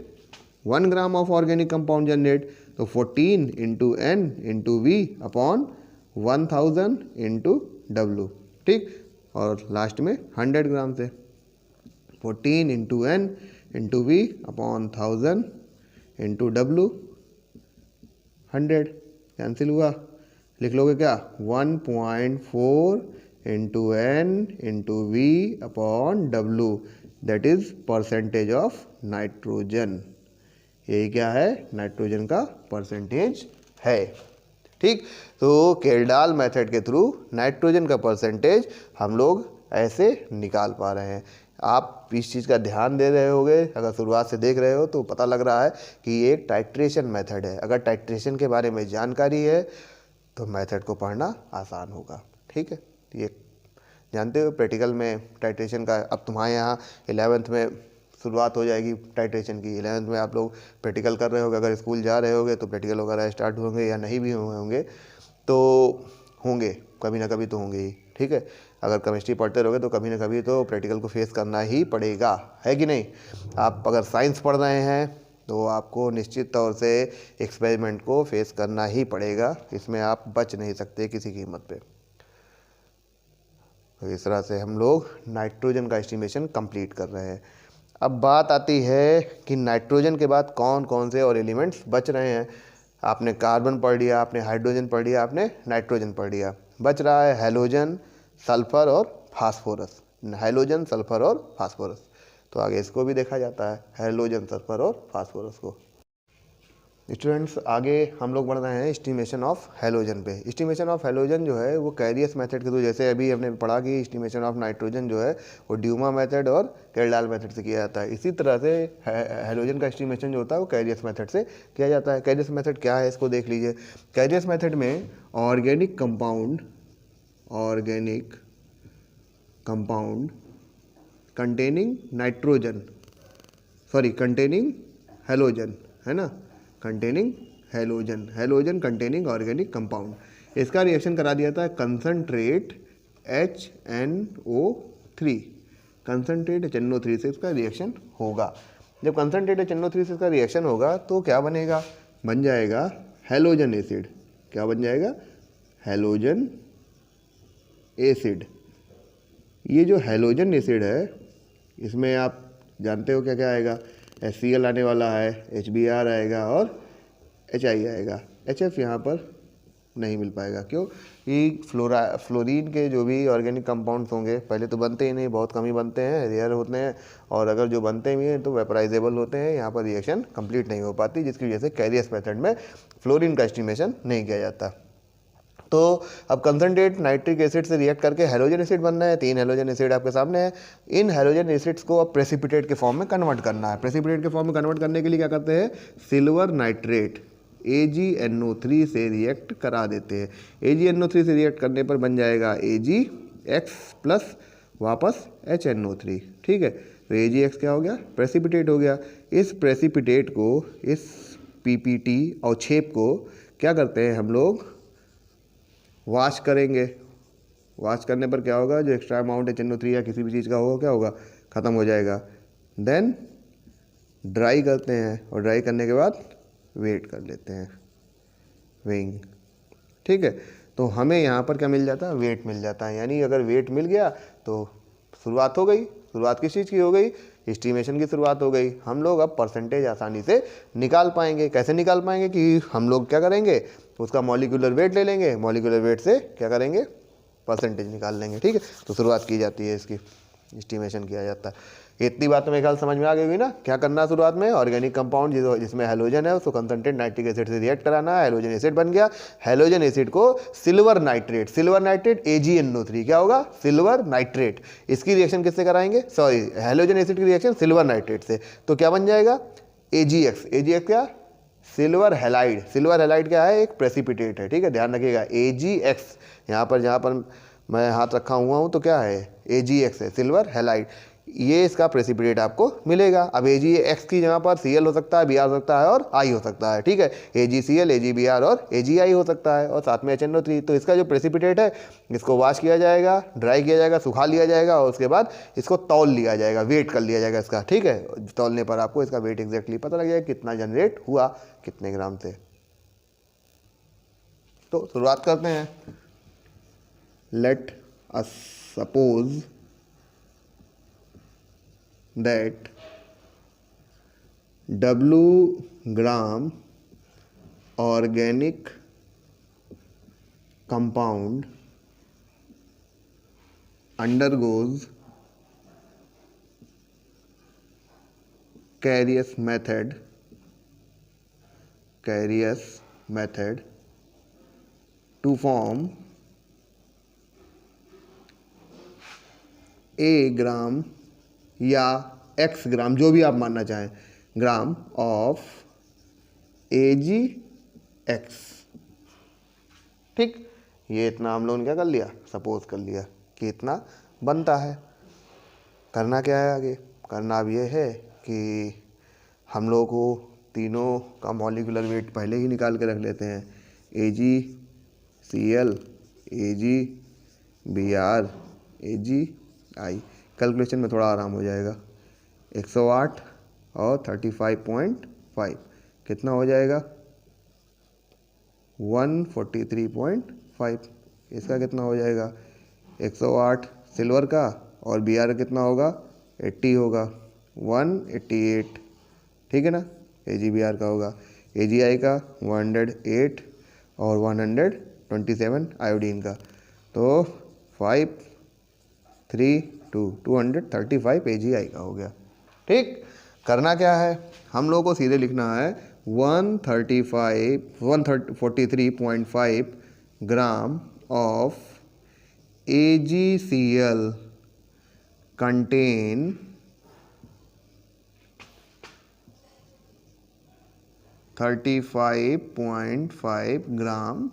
1 gram of organic compound generate, तो 14 into N into V upon 1000 into W। ठीक, और लास्ट में 100 ग्राम से 14 into N into V upon 1000 into W 100 cancel हुआ, लिख लोगे क्या 1.4 into N into V upon W, that is percentage of nitrogen. यही क्या है, नाइट्रोजन का परसेंटेज है। ठीक, तो केल्डाल मेथड के थ्रू नाइट्रोजन का परसेंटेज हम लोग ऐसे निकाल पा रहे हैं। आप इस चीज़ का ध्यान दे रहे होगे, अगर शुरुआत से देख रहे हो तो पता लग रहा है कि ये एक टाइट्रेशन मेथड है। अगर टाइट्रेशन के बारे में जानकारी है तो मेथड को पढ़ना आसान होगा। ठीक है, ये जानते हो प्रैक्टिकल में टाइट्रेशन का, अब तुम्हारे यहाँ 11th में शुरुआत हो जाएगी टाइट्रेशन की। 11th में आप लोग प्रैक्टिकल कर रहे होगे, अगर स्कूल जा रहे होगे तो प्रैक्टिकल वगैरह स्टार्ट होंगे, या नहीं भी होंगे तो होंगे, कभी ना कभी तो होंगे ही। ठीक है, अगर केमिस्ट्री पढ़ते रहोगे तो कभी ना कभी तो प्रैक्टिकल को फेस करना ही पड़ेगा, है कि नहीं। आप अगर साइंस पढ़ रहे हैं तो आपको निश्चित तौर से एक्सपेरिमेंट को फेस करना ही पड़ेगा, इसमें आप बच नहीं सकते किसी कीमत पे। तो इस तरह से हम लोग नाइट्रोजन का एस्टिमेशन कंप्लीट कर रहे हैं। अब बात आती है कि नाइट्रोजन के बाद कौन कौन से और एलिमेंट्स बच रहे हैं। आपने कार्बन पढ़ लिया, आपने हाइड्रोजन पढ़ लिया, आपने नाइट्रोजन पढ़ लिया। बच रहा है हैलोजन, सल्फर और फास्फोरस। हैलोजन, सल्फर और फास्फोरस। तो आगे इसको भी देखा जाता है, हैलोजन, सल्फर और फास्फोरस को। स्टूडेंट्स आगे हम लोग बढ़ रहे हैं एस्टिमेशन ऑफ हैलोजन पे। एस्टिमेशन ऑफ हैलोजन जो है वो कैरियस मेथड के थ्रू, जैसे अभी हमने पढ़ा कि एस्टिमेशन ऑफ नाइट्रोजन जो है वो ड्यूमा मेथड और कैल्डाल मेथड से किया जाता है, इसी तरह से हैलोजन का एस्टिमेशन जो होता है वो कैरियस मेथड से किया जाता है। कैरियस मेथड क्या है इसको देख लीजिए। कैरियस मेथड में ऑर्गेनिक कंपाउंड कंटेनिंग हैलोजन, है ना, containing halogen containing organic compound. इसका रिएक्शन करा दिया था कंसनट्रेट HNO3 से इसका रिएक्शन होगा। जब कंसनट्रेट HNO3 से इसका रिएक्शन होगा तो क्या बनेगा, बन जाएगा हैलोजन एसिड। क्या बन जाएगा, हैलोजन एसिड। ये जो हैलोजन एसिड है इसमें आप जानते हो क्या क्या आएगा, HCl आने वाला है, HBr आएगा और HI आएगा। HF यहाँ पर नहीं मिल पाएगा, क्यों कि फ्लोरीन के जो भी ऑर्गेनिक कंपाउंड्स होंगे पहले तो बनते ही नहीं, बहुत कम ही बनते हैं, रेयर होते हैं, और अगर जो बनते भी हैं तो वेपराइजेबल होते हैं, यहाँ पर रिएक्शन कंप्लीट नहीं हो पाती, जिसकी वजह से कैरियस मेथड में फ्लोरीन का एस्टिमेशन नहीं किया जाता। तो अब कंसनट्रेट नाइट्रिक एसिड से रिएक्ट करके हैलोजन एसिड बनना है। 3 हैलोजन एसिड आपके सामने है। इन हैलोजन एसिड्स को अब प्रेसिपिटेट के फॉर्म में कन्वर्ट करना है। प्रेसिपिटेट के फॉर्म में कन्वर्ट करने के लिए क्या करते हैं, सिल्वर नाइट्रेट AgNO3 से रिएक्ट करा देते हैं। AgNO3 से रिएक्ट करने पर बन जाएगा AgX प्लस वापस HNO3, ठीक है। तो AgX क्या हो गया, प्रेसिपिटेट हो गया। इस प्रेसिपिटेट को, इस PPT और छेप को क्या करते हैं हम लोग, वॉश करेंगे। वॉश करने पर क्या होगा, जो एक्स्ट्रा अमाउंट HNO3 या किसी भी चीज़ का होगा क्या होगा, ख़त्म हो जाएगा। देन ड्राई करते हैं और ड्राई करने के बाद वेट कर लेते हैं, वेइंग, ठीक है। तो हमें यहाँ पर क्या मिल जाता है, वेट मिल जाता है। यानी अगर वेट मिल गया तो शुरुआत हो गई। शुरुआत किस चीज़ की हो गई, एस्टिमेशन की शुरुआत हो गई। हम लोग अब परसेंटेज आसानी से निकाल पाएंगे। कैसे निकाल पाएंगे कि हम लोग क्या करेंगे, उसका मॉलिक्यूलर वेट ले लेंगे, मॉलिक्यूलर वेट से क्या करेंगे, परसेंटेज निकाल लेंगे, ठीक है। तो शुरुआत की जाती है, इसकी एस्टिमेशन किया जाता है। इतनी बात तो मेरे ख्याल समझ में आ गई हुई ना। क्या करना है शुरुआत में, ऑर्गेनिक कंपाउंड जिसमें हैलोजन है उसको कंसनट्रेट नाइट्रिक एसिड से रिएक्ट कराना है, हैलोजन एसिड बन गया। हैलोजन एसिड को सिल्वर नाइट्रेट AgNO3 क्या होगा, सिल्वर नाइट्रेट। इसकी रिएक्शन किससे कराएंगे, सॉरी हैलोजन एसिड की रिएक्शन सिल्वर नाइट्रेट से, तो क्या बन जाएगा AgX क्या, सिल्वर हैलाइड। सिल्वर हैलाइड क्या है, एक प्रेसिपिटेट है, ठीक है, ध्यान रखिएगा। AgX यहाँ पर जहाँ पर मैं हाथ रखा हुआ हूँ तो क्या है, AgX है, सिल्वर हैलाइड। ये इसका प्रेसिपिटेट आपको मिलेगा। अब AgX की जगह पर Cl हो सकता है, Br हो सकता है और I हो सकता है, ठीक है। AgCl, AgBr और AgI हो सकता है, और साथ में HNO3। तो इसका जो प्रेसिपिटेट है इसको वॉश किया जाएगा, ड्राई किया जाएगा, सुखा लिया जाएगा, और उसके बाद इसको तौल लिया जाएगा, वेट कर लिया जाएगा इसका, ठीक है। तौलने पर आपको इसका वेट एग्जैक्टली पता लग जाएगा कितना जनरेट हुआ, कितने ग्राम से। तो शुरुआत करते हैं। Let us suppose that W gram organic compound undergoes Carius method to form A gram या x ग्राम, जो भी आप मानना चाहें, ग्राम ऑफ AgX, ठीक। ये इतना हम लोगों ने क्या कर लिया, सपोज कर लिया कि इतना बनता है। करना क्या है आगे, करना अब ये है कि हम लोग को तीनों का मॉलिक्यूलर वेट पहले ही निकाल के रख लेते हैं। AgCl, AgBr, AgI। कैलकुलेशन में थोड़ा आराम हो जाएगा। 108 और 35.5 कितना हो जाएगा, 143.5। इसका कितना हो जाएगा, 108 सिल्वर का, और Br कितना होगा, 80 होगा, 188, ठीक है ना, AgBr का होगा। AgI का 108 और 127 आयोडीन का, तो 5 3 2 235 AgI का हो गया। ठीक, करना क्या है, हम लोगों को सीधे लिखना है 143.5 gram of AgCl contain 35.5 gram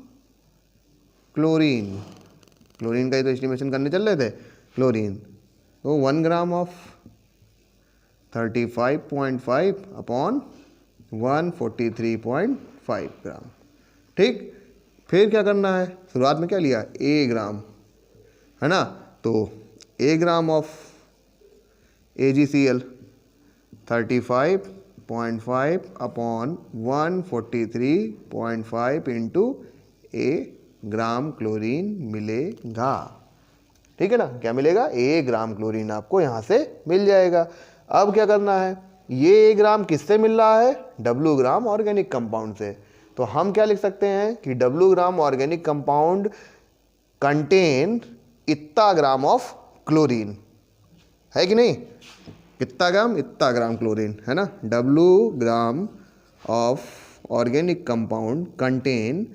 chlorine. Chlorine का ही तो एस्टिमेशन करने चल रहे थे, क्लोरीन। तो 1 ग्राम ऑफ 35.5 अपॉन 143.5 ग्राम। ठीक, फिर क्या करना है, शुरुआत में क्या लिया, A ग्राम, है ना, तो A gram of AgCl 35.5 upon 143.5 into A gram chlorine मिलेगा। ठीक है ना, क्या मिलेगा, A ग्राम क्लोरीन आपको यहाँ से मिल जाएगा। अब क्या करना है, ये A ग्राम किससे मिल रहा है, W ग्राम ऑर्गेनिक कंपाउंड से। तो हम क्या लिख सकते हैं कि W gram organic compound contain इतना ग्राम ऑफ क्लोरीन, है कि नहीं, कितना ग्राम, इतना ग्राम क्लोरीन, है ना। W gram of organic compound contain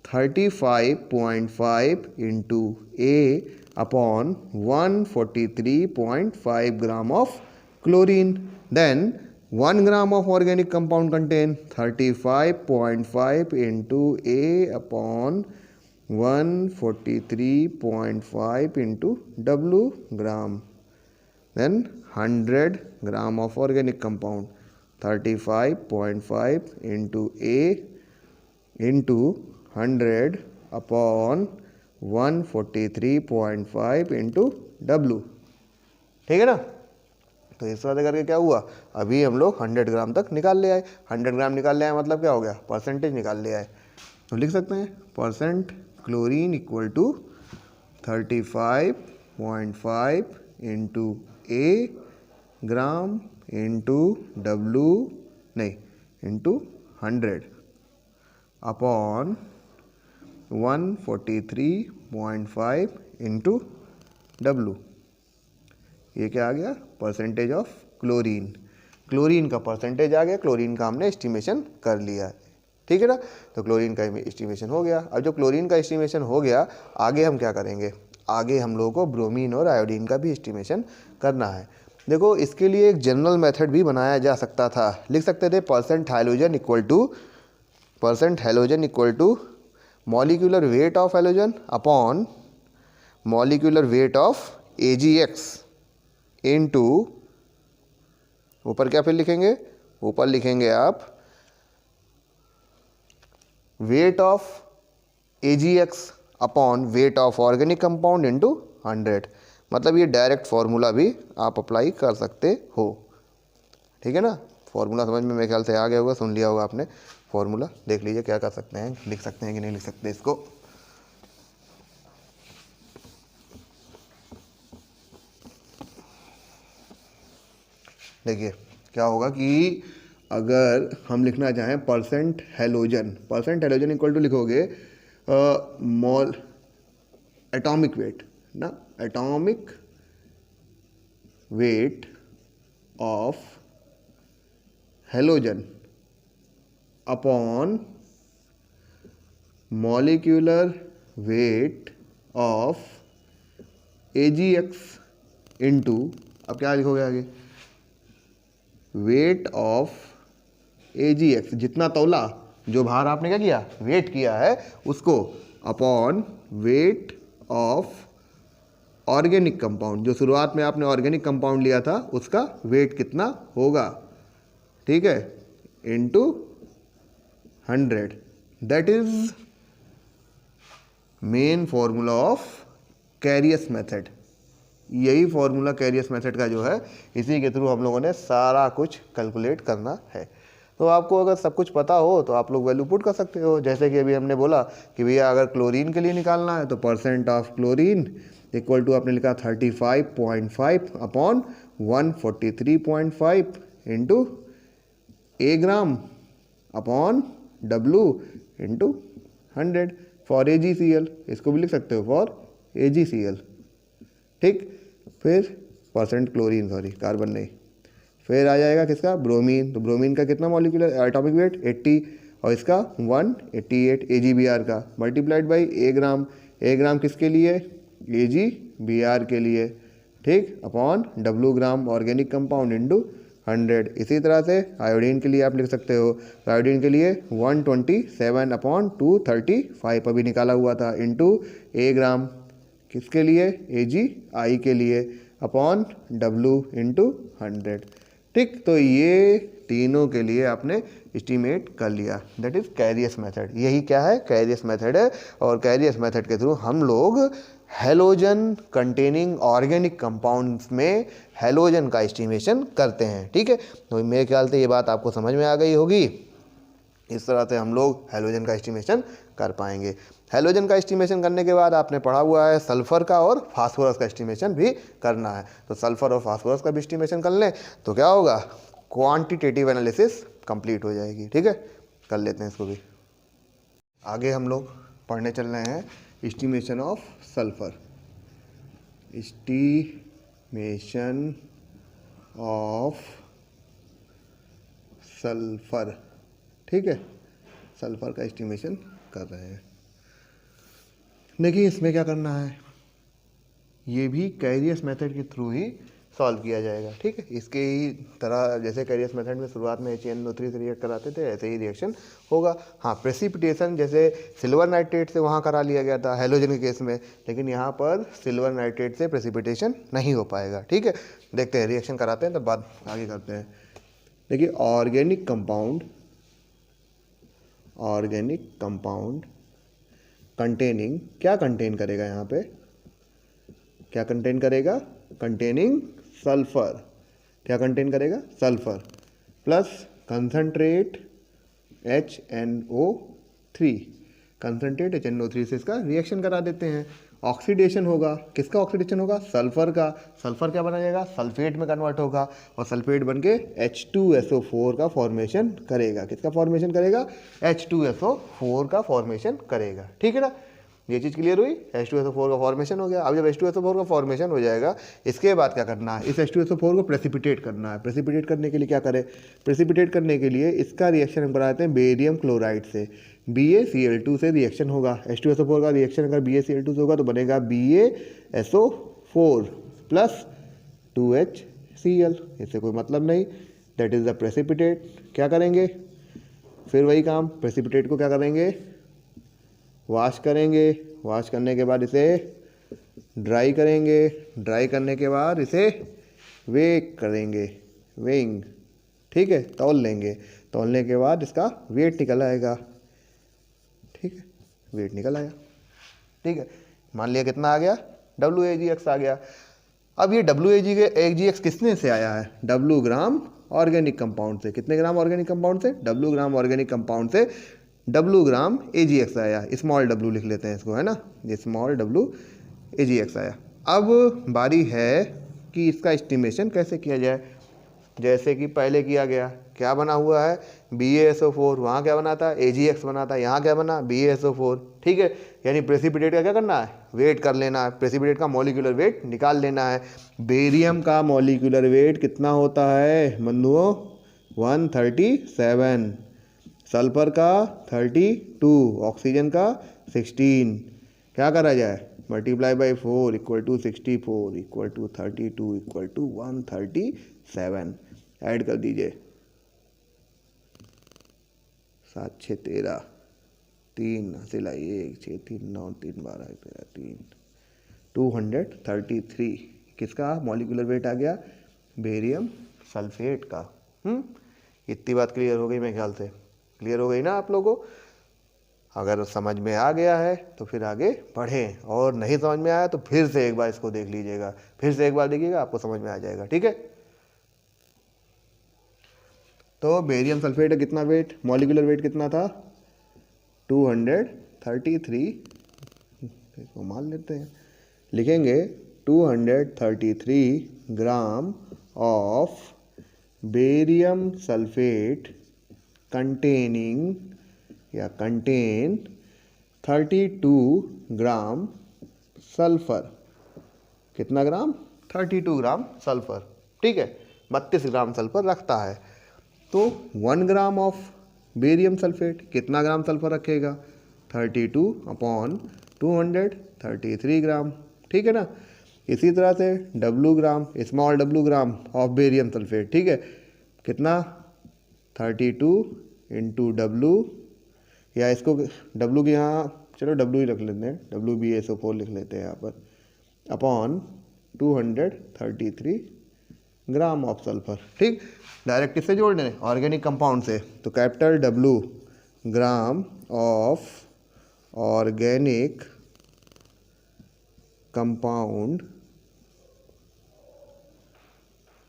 35.5 into A upon 143.5 gram of chlorine. Then 1 gram of organic compound contain 35.5 into A upon 143.5 into W gram. Then 100 gram of organic compound 35.5 into A into 100 upon 143.5 into W। ठीक है ना, तो इस तरह करके क्या हुआ, अभी हम लोग 100 ग्राम तक निकाल ले आए। 100 ग्राम निकाल ले आए मतलब क्या हो गया, परसेंटेज निकाल ले आए। तो लिख सकते हैं percent chlorine equal to 35.5 into A gram into W नहीं इंटू 100 अपॉन 143.5 इंटू W। ये क्या आ गया, परसेंटेज ऑफ क्लोरीन। क्लोरीन का परसेंटेज आ गया, क्लोरीन का हमने एस्टिमेशन कर लिया है। ठीक है ना, तो क्लोरीन का एस्टिमेशन हो गया। अब जो क्लोरीन का एस्टिमेशन हो गया, आगे हम क्या करेंगे, आगे हम लोगों को ब्रोमीन और आयोडीन का भी एस्टिमेशन करना है। देखो, इसके लिए एक जनरल मेथड भी बनाया जा सकता था। लिख सकते थे percent halogen equal to molecular weight of halogen upon molecular weight of AgX into, ऊपर क्या फिर लिखेंगे, ऊपर लिखेंगे आप weight of AgX upon weight of organic compound into 100। मतलब ये डायरेक्ट फार्मूला भी आप अप्लाई कर सकते हो। ठीक है ना, फार्मूला समझ में मेरे ख्याल से आ गया होगा, सुन लिया होगा आपने। फार्मूला देख लीजिए क्या कर सकते हैं, लिख सकते हैं कि नहीं लिख सकते इसको। देखिए क्या होगा कि अगर हम लिखना चाहें परसेंट हेलोजन इक्वल टू लिखोगे मोल एटॉमिक वेट ना, atomic weight of halogen upon molecular weight of AgX into, अब क्या लिखोगे आगे, वेट ऑफ AgX, जितना तौला, जो भार आपने क्या किया, वेट किया है उसको, upon weight of organic compound, जो शुरुआत में आपने ऑर्गेनिक कंपाउंड लिया था उसका वेट कितना होगा, ठीक है, into 100। That is main formula of Carius method. यही फॉर्मूला कैरियस मेथड का जो है, इसी के थ्रू हम लोगों ने सारा कुछ कैलकुलेट करना है। तो आपको अगर सब कुछ पता हो तो आप लोग वैल्यू पुट कर सकते हो। जैसे कि अभी हमने बोला कि भैया अगर क्लोरीन के लिए निकालना है तो percent of chlorine equal to आपने लिखा 35.5 upon 143.5 into A gram upon W into 100 for AgCl, इसको भी लिख सकते हो फॉर AgCl, ठीक। फिर परसेंट क्लोरीन, सॉरी कार्बन नहीं, फिर आ जाएगा किसका, ब्रोमीन। तो ब्रोमीन का कितना मॉलिक्यूलर एटॉमिक वेट 80 और इसका 188 AgBr का, मल्टीप्लाइड बाई ए ग्राम किसके लिए, AgBr के लिए, ठीक, upon W gram organic compound into 100। इसी तरह से आयोडीन के लिए आप लिख सकते हो, तो आयोडीन के लिए 127 अपॉन 235 अभी निकाला हुआ था, इंटू ए ग्राम किसके लिए, AgI के लिए, अपॉन W इंटू 100, ठीक। तो ये तीनों के लिए आपने एस्टीमेट कर लिया, दैट इज कैरियस मेथड। यही क्या है, कैरियस मेथड है। और कैरियस मेथड के थ्रू हम लोग हेलोजन कंटेनिंग ऑर्गेनिक कंपाउंड्स में हेलोजन का एस्टिमेशन करते हैं, ठीक है। तो मेरे ख्याल से ये बात आपको समझ में आ गई होगी। इस तरह से हम लोग हेलोजन का एस्टिमेशन कर पाएंगे। हेलोजन का एस्टिमेशन करने के बाद आपने पढ़ा हुआ है सल्फर का और फास्फोरस का एस्टिमेशन भी करना है। तो सल्फर और फास्फोरस का भी एस्टिमेशन कर लें तो क्या होगा, क्वांटिटेटिव एनालिसिस कंप्लीट हो जाएगी, ठीक है। कर लेते हैं इसको भी। आगे हम लोग पढ़ने चल रहे हैं estimation of sulphur, estimation of sulphur, ठीक है। सल्फर का एस्टिमेशन कर रहे हैं। देखिए इसमें क्या करना है, ये भी कैरियस मेथड के थ्रू ही सॉल्व किया जाएगा, ठीक है। इसके ही तरह जैसे कैरियस मेथड में शुरुआत में HNO3 से रिएक्ट कराते थे, ऐसे ही रिएक्शन होगा। हाँ, प्रेसिपिटेशन जैसे सिल्वर नाइट्रेट से वहाँ करा लिया गया था हेलोजन के केस में, लेकिन यहाँ पर सिल्वर नाइट्रेट से प्रेसिपिटेशन नहीं हो पाएगा, ठीक है। देखते हैं, रिएक्शन कराते हैं तब बात आगे करते हैं। देखिए ऑर्गेनिक कंपाउंड कंटेनिंग, क्या कंटेन करेगा यहाँ पे, क्या कंटेन करेगा, कंटेनिंग सल्फर, क्या कंटेन करेगा, sulphur plus concentrate HNO3, concentrate HNO3 से इसका रिएक्शन करा देते हैं। ऑक्सीडेशन होगा, किसका ऑक्सीडेशन होगा, सल्फर का। सल्फर क्या बना जाएगा, सल्फेट में कन्वर्ट होगा और सल्फेट बन के H2SO4 का फॉर्मेशन करेगा। किसका फॉर्मेशन करेगा, H2SO4 का फॉर्मेशन करेगा, ठीक है ना। ये चीज़ क्लियर हुई, H2SO4 का फॉर्मेशन हो गया। अब जब H2SO4 का फॉर्मेशन हो जाएगा, इसके बाद क्या करना है, इस H2SO4 को प्रेसिपिटेट करना है। प्रेसिपिटेट करने के लिए क्या करें, प्रेसिपिटेट करने के लिए इसका रिएक्शन हम कराते हैं बेरियम क्लोराइड से। BaCl2 से रिएक्शन होगा, H2SO4 का रिएक्शन अगर BaCl2 से होगा तो बनेगा BaSO4 प्लस 2HCl, इससे कोई मतलब नहीं, दैट इज़ द प्रेसिपिटेट। क्या करेंगे, फिर वही काम, प्रेसिपिटेट को क्या करेंगे, वॉश करेंगे, वॉश करने के बाद इसे ड्राई करेंगे, ड्राई करने के बाद इसे वेक करेंगे, वेइंग, ठीक है, तौल लेंगे। तौलने के बाद इसका वेट निकल आएगा, ठीक है, वेट निकल आया, ठीक है। मान लिया कितना आ गया, WAGX आ गया। अब ये WAGX किसने से आया है, W ग्राम ऑर्गेनिक कंपाउंड से। कितने ग्राम ऑर्गेनिक कंपाउंड से, W ग्राम ऑर्गेनिक कंपाउंड से W ग्राम AgX आया, स्मॉल w लिख लेते हैं इसको, है ना, ये स्मॉल w AgX आया। अब बारी है कि इसका एस्टिमेशन कैसे किया जाए। जैसे कि पहले किया गया, क्या बना हुआ है, BaSO4, वहाँ क्या बना था, AgX बना था, यहाँ क्या बना, BaSO4, ठीक है। यानी प्रेसिपिटेट का क्या करना है, वेट कर लेना है, प्रेसिपिटेट का मॉलिक्यूलर वेट निकाल लेना है। बेरियम का मॉलिक्यूलर वेट कितना होता है बंधुओं, 137, सल्फर का 32, ऑक्सीजन का 16। क्या करा जाए, multiply by 4 equal to 64 equal to 32 equal to 137, add कर दीजिए, 7 6 13, 3 सिलाई 1 6 3 9 3 12 13 3, 233 किसका मॉलिक्यूलर वेट आ गया, बेरियम सल्फेट का। इतनी बात क्लियर हो गई, मेरे ख्याल से क्लियर हो गई ना आप लोगों को। अगर समझ में आ गया है तो फिर आगे पढ़ें, और नहीं समझ में आया तो फिर से एक बार इसको देख लीजिएगा, फिर से एक बार देखिएगा, आपको समझ में आ जाएगा, ठीक है। तो बेरियम सल्फेट का कितना वेट, मॉलिक्यूलर वेट कितना था, 233, इसको मान लेते हैं, लिखेंगे 233 gram of barium sulphate containing या कंटेन 32 ग्राम सल्फर। कितना ग्राम? 32 ग्राम सल्फर। ठीक है, 32 ग्राम सल्फर रखता है। तो 1 ग्राम ऑफ बेरियम सल्फेट कितना ग्राम सल्फर रखेगा? 32/233 ग्राम। ठीक है ना। इसी तरह से W gram, small W gram of barium sulphate. ठीक है, कितना? 32 इंटू डब्लू, या इसको W के यहाँ चलो W ही रख लेते हैं, WbSO4 लिख लेते हैं यहाँ पर, अपॉन 233 ग्राम ऑफ सल्फर। ठीक, डायरेक्ट इससे जोड़ दें ऑर्गेनिक कंपाउंड से, तो capital W gram of organic compound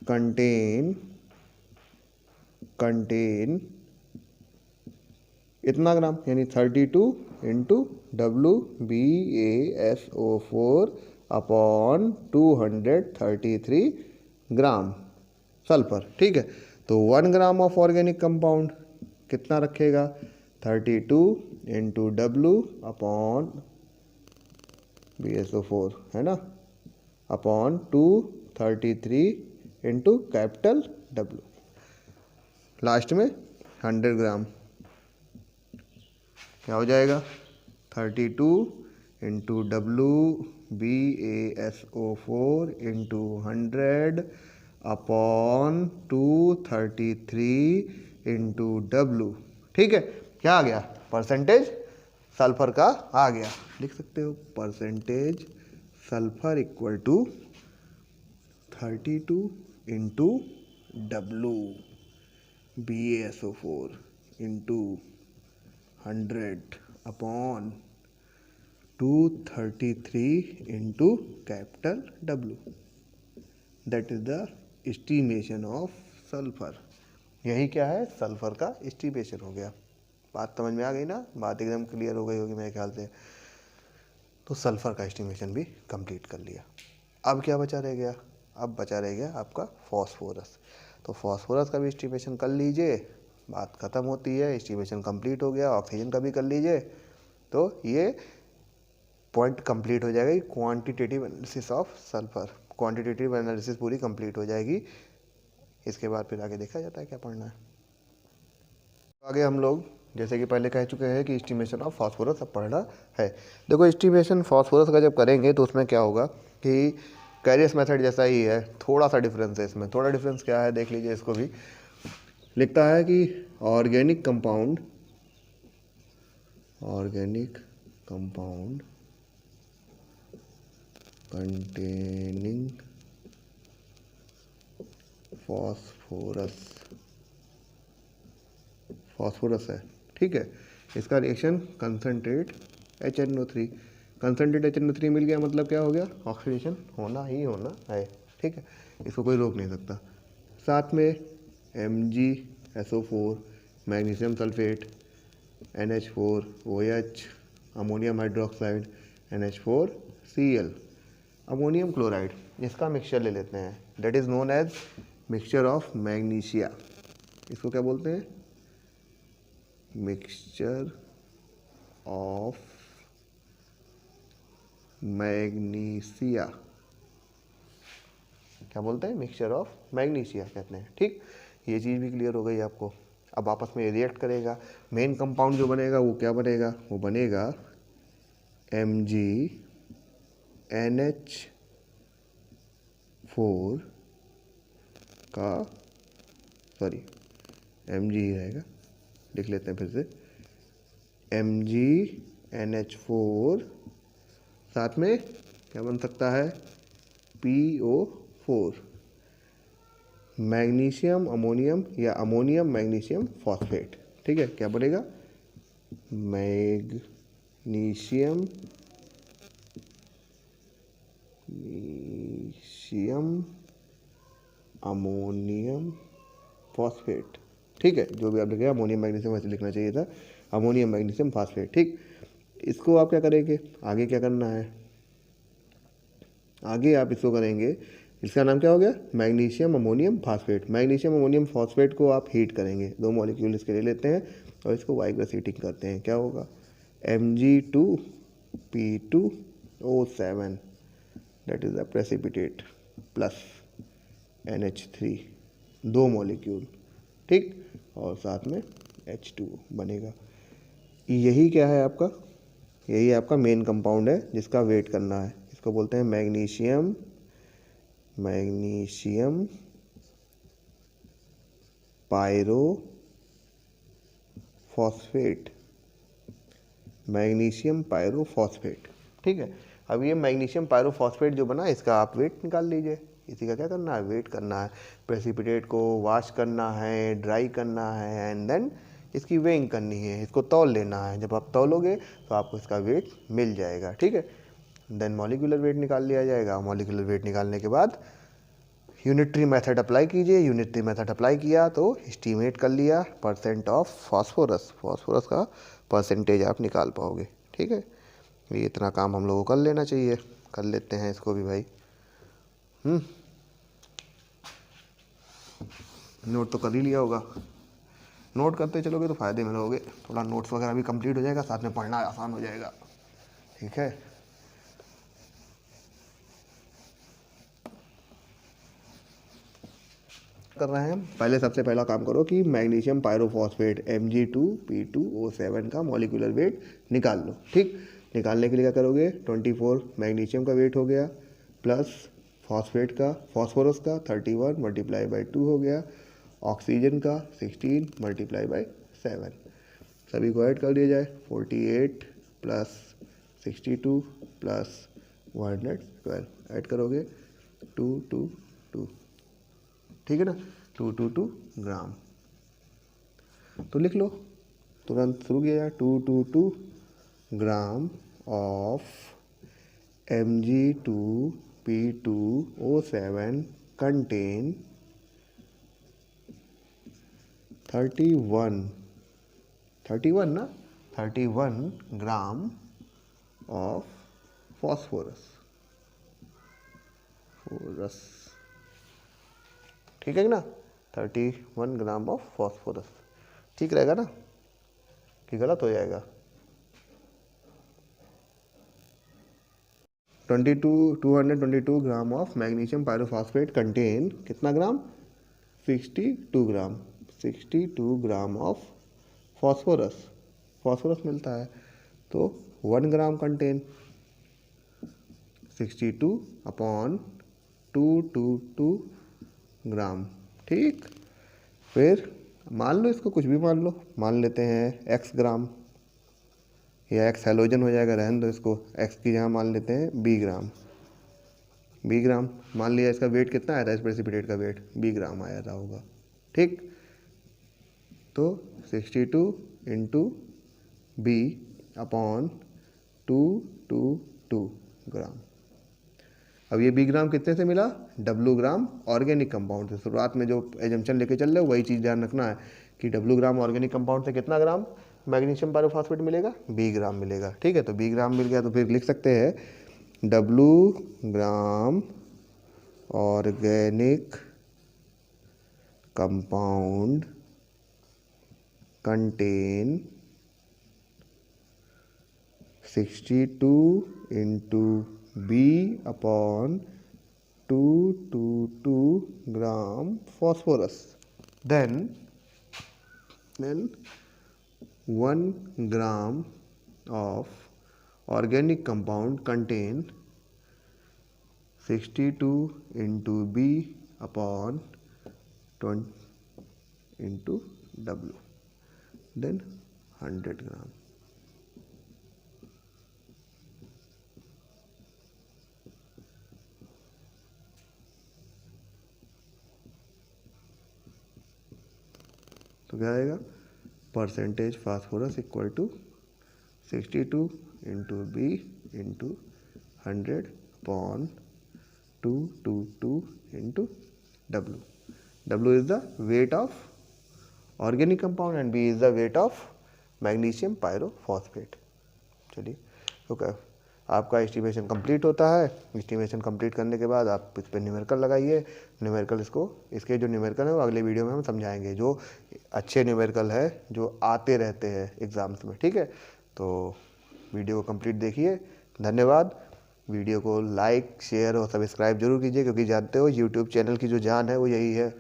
contain इतना ग्राम, यानी 32 इंटू WbSO4 अपॉन 233 ग्राम सल्फर। ठीक है, तो 1 ग्राम ऑफ ऑर्गेनिक कंपाउंड कितना रखेगा? 32 इंटू W अपॉन BSO4, है ना, upon 233 into capital W, last में 100 ग्राम। क्या हो जाएगा? 32 into WbSO4 into 100 upon 233 into W। ठीक है, क्या आ गया? परसेंटेज सल्फर का आ गया। लिख सकते हो percentage sulphur equal to 32 into WbSO4 into 100 upon 233 into capital W। That is the estimation of sulphur. यही क्या है? सल्फर का एस्टिमेशन हो गया। बात समझ में आ गई ना? बात एकदम क्लियर हो गई होगी मेरे ख्याल से। तो सल्फर का एस्टिमेशन भी कंप्लीट कर लिया। अब क्या बचा रह गया? अब बचा रह गया आपका फॉस्फोरस। तो फॉस्फोरस का भी एस्टिमेशन कर लीजिए, बात ख़त्म होती है, एस्टिमेशन कंप्लीट हो गया। ऑक्सीजन का भी कर लीजिए, तो ये पॉइंट कंप्लीट हो जाएगा। Quantitative analysis of sulphur, quantitative analysis पूरी कंप्लीट हो जाएगी। इसके बाद फिर आगे देखा जाता है क्या पढ़ना है। आगे हम लोग जैसे कि पहले कह चुके हैं कि एस्टिमेशन ऑफ फास्फोरस अब पढ़ना है। देखो, एस्टिमेशन फास्फोरस का जब करेंगे तो उसमें क्या होगा कि कैरियस मेथड जैसा ही है, थोड़ा सा डिफरेंस है इसमें। थोड़ा डिफरेंस क्या है देख लीजिए, इसको भी लिखता है कि ऑर्गेनिक कंपाउंड कंटेनिंग फॉस्फोरस है। ठीक है, इसका reaction concentrate HNO3, concentrate HNO3 मिल गया, मतलब क्या हो गया? ऑक्सीडेशन होना ही होना है। ठीक है, इसको कोई रोक नहीं सकता। साथ में MgSO4, magnesium sulphate, NH4OH, ammonium hydroxide, NH4Cl, ammonium chloride, इसका मिक्सचर ले लेते हैं। That is known as mixture of magnesia. इसको क्या बोलते हैं? Mixture of magnesia. क्या बोलते हैं? मिक्सचर ऑफ मैग्नीशिया कहते हैं। ठीक, ये चीज़ भी क्लियर हो गई आपको। अब आपस में रिएक्ट करेगा, मेन कंपाउंड जो बनेगा वो क्या बनेगा? वो बनेगा MgNH4 का, सॉरी Mg ही रहेगा, लिख लेते हैं फिर से, MgNH4, साथ में क्या बन सकता है? PO4, मैग्नीशियम अमोनियम या अमोनियम मैग्नीशियम फॉस्फेट। ठीक है, क्या बनेगा? Magnesium ammonium phosphate. ठीक है, जो भी आप लिखे अमोनियम मैग्नीशियम वैसे लिखना चाहिए था, अमोनियम मैग्नीशियम फॉस्फेट। ठीक, इसको आप क्या करेंगे? आगे क्या करना है? आगे आप इसको करेंगे इसका नाम क्या हो गया, magnesium ammonium phosphate. Magnesium ammonium phosphate को आप हीट करेंगे, 2 मॉलिक्यूल इसके ले लेते हैं और इसको वाइब्रस हीटिंग करते हैं, क्या होगा, Mg2P2O7 that is the precipitate plus NH3, 2 molecule, ठीक, और साथ में H2O बनेगा। यही क्या है आपका, यही आपका मेन कंपाउंड है जिसका वेट करना है। इसको बोलते हैं मैग्नीशियम पायरोफॉस्फेट, मैग्नीशियम पायरोफॉस्फेट, ठीक है। अब ये मैग्नीशियम पायरोफॉस्फेट जो बना, इसका आप वेट निकाल लीजिए। इसी का क्या करना है, वेट करना है। प्रेसिपिटेट को वॉश करना है, ड्राई करना है, एंड देन इसकी वेइंग करनी है, इसको तौल लेना है। जब आप तौलोगे तो आपको इसका वेट मिल जाएगा, ठीक है। देन मॉलिक्यूलर वेट निकाल लिया जाएगा। मॉलिक्यूलर वेट निकालने के बाद यूनिटरी मेथड अप्लाई कीजिए। यूनिटरी मेथड अप्लाई किया तो एस्टीमेट कर लिया परसेंट ऑफ फास्फोरस, फास्फोरस का परसेंटेज आप निकाल पाओगे, ठीक है। ये इतना काम हम लोगों को कर लेना चाहिए, कर लेते हैं इसको भी भाई। नोट तो कर ही लिया होगा। नोट करते चलोगे तो फ़ायदे में रहोगे, थोड़ा नोट्स वगैरह भी कंप्लीट हो जाएगा, साथ में पढ़ना आसान हो जाएगा, ठीक है। कर रहे हैं, पहले सबसे पहला काम करो कि मैग्नीशियम पायरोफॉस्फेट Mg2P2O7 का मॉलिक्यूलर वेट निकाल लो, ठीक। निकालने के लिए क्या करोगे, 24 मैग्नीशियम का वेट हो गया, प्लस फॉस्फेट का, फॉस्फोरस का 31 मल्टीप्लाई बाई 2 हो गया, ऑक्सीजन का 16 मल्टीप्लाई बाई 7, सभी को ऐड कर दिया जाए, 48 प्लस 62 प्लस 112 ऐड करोगे 222, ठीक है ना, 222 ग्राम। तो लिख लो, तुरंत शुरू किया जाए, 222 ग्राम ऑफ Mg2P2O7 कंटेन 31 ना, 31 ग्राम ऑफ फॉस्फोरस, ठीक है ना, 31 ग्राम ऑफ फॉस्फोरस, ठीक रहेगा ना, कि गलत हो जाएगा। 222 gram of magnesium pyrophosphate contain कितना ग्राम, 62 ग्राम, 62 ग्राम ऑफ फॉस्फोरस, फॉस्फोरस मिलता है तो 1 ग्राम कंटेन 62 अपॉन 222 ग्राम, ठीक। फिर मान लो इसको कुछ भी मान लो, मान लेते हैं x ग्राम, या x हैलोजन हो जाएगा, रहने दो इसको, x की जगह मान लेते हैं b ग्राम, b ग्राम मान लिया। इसका वेट कितना आया था, इस प्रेसिपिटेट का वेट b ग्राम आया था होगा, ठीक। तो 62 इंटू बी अपॉन 222 ग्राम। अब ये बी ग्राम कितने से मिला, W ग्राम ऑर्गेनिक कंपाउंड से। शुरुआत में जो एजम्पशन लेके चल रहे हो वही चीज़ ध्यान रखना है कि W ग्राम ऑर्गेनिक कंपाउंड से कितना ग्राम मैग्नीशियम पायरोफॉस्फेट मिलेगा, B ग्राम मिलेगा, ठीक है। तो B ग्राम मिल गया तो फिर लिख सकते हैं W gram organic compound contain 62 into B upon 222 gram phosphorus. Then 1 gram of organic compound contain 62 into B upon 20 into W. Then 100 gram. तो क्या आएगा, percentage phosphorus equal to 62 into B into 100 upon 222 into W. W is the weight of organic compound and B is the weight of magnesium pyrophosphate. चलिए, okay, आपका estimation complete होता है। Estimation complete करने के बाद आप इस पर न्यूमेरिकल लगाइए। न्यूमेरिकल इसके जो न्यूमेरिकल है वो अगले वीडियो में हम समझाएंगे, जो अच्छे न्यूमेरिकल है जो आते रहते हैं एग्ज़ाम्स में, ठीक है। तो वीडियो को कंप्लीट देखिए। धन्यवाद। वीडियो को लाइक, शेयर और सब्सक्राइब जरूर कीजिए, क्योंकि जानते हो यूट्यूब चैनल की जो जान है वो यही है।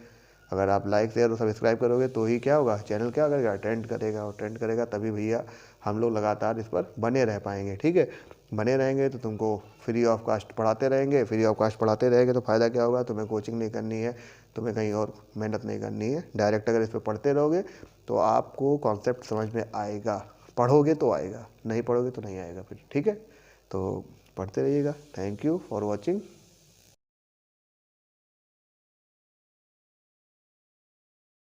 अगर आप लाइक, शेयर और सब्सक्राइब करोगे तो ही क्या होगा, चैनल क्या करेगा, ट्रेंड करेगा, और ट्रेंड करेगा तभी भैया हम लोग लगातार इस पर बने रह पाएंगे, ठीक है। बने रहेंगे तो तुमको फ्री ऑफ कास्ट पढ़ाते रहेंगे। फ्री ऑफ कास्ट पढ़ाते रहेंगे तो फ़ायदा क्या होगा, तुम्हें कोचिंग नहीं करनी है, तुम्हें कहीं और मेहनत नहीं करनी है। डायरेक्ट अगर इस पर पढ़ते रहोगे तो आपको कॉन्सेप्ट समझ में आएगा। पढ़ोगे तो आएगा, नहीं पढ़ोगे तो नहीं आएगा फिर, ठीक है। तो पढ़ते रहिएगा। Thank you for watching.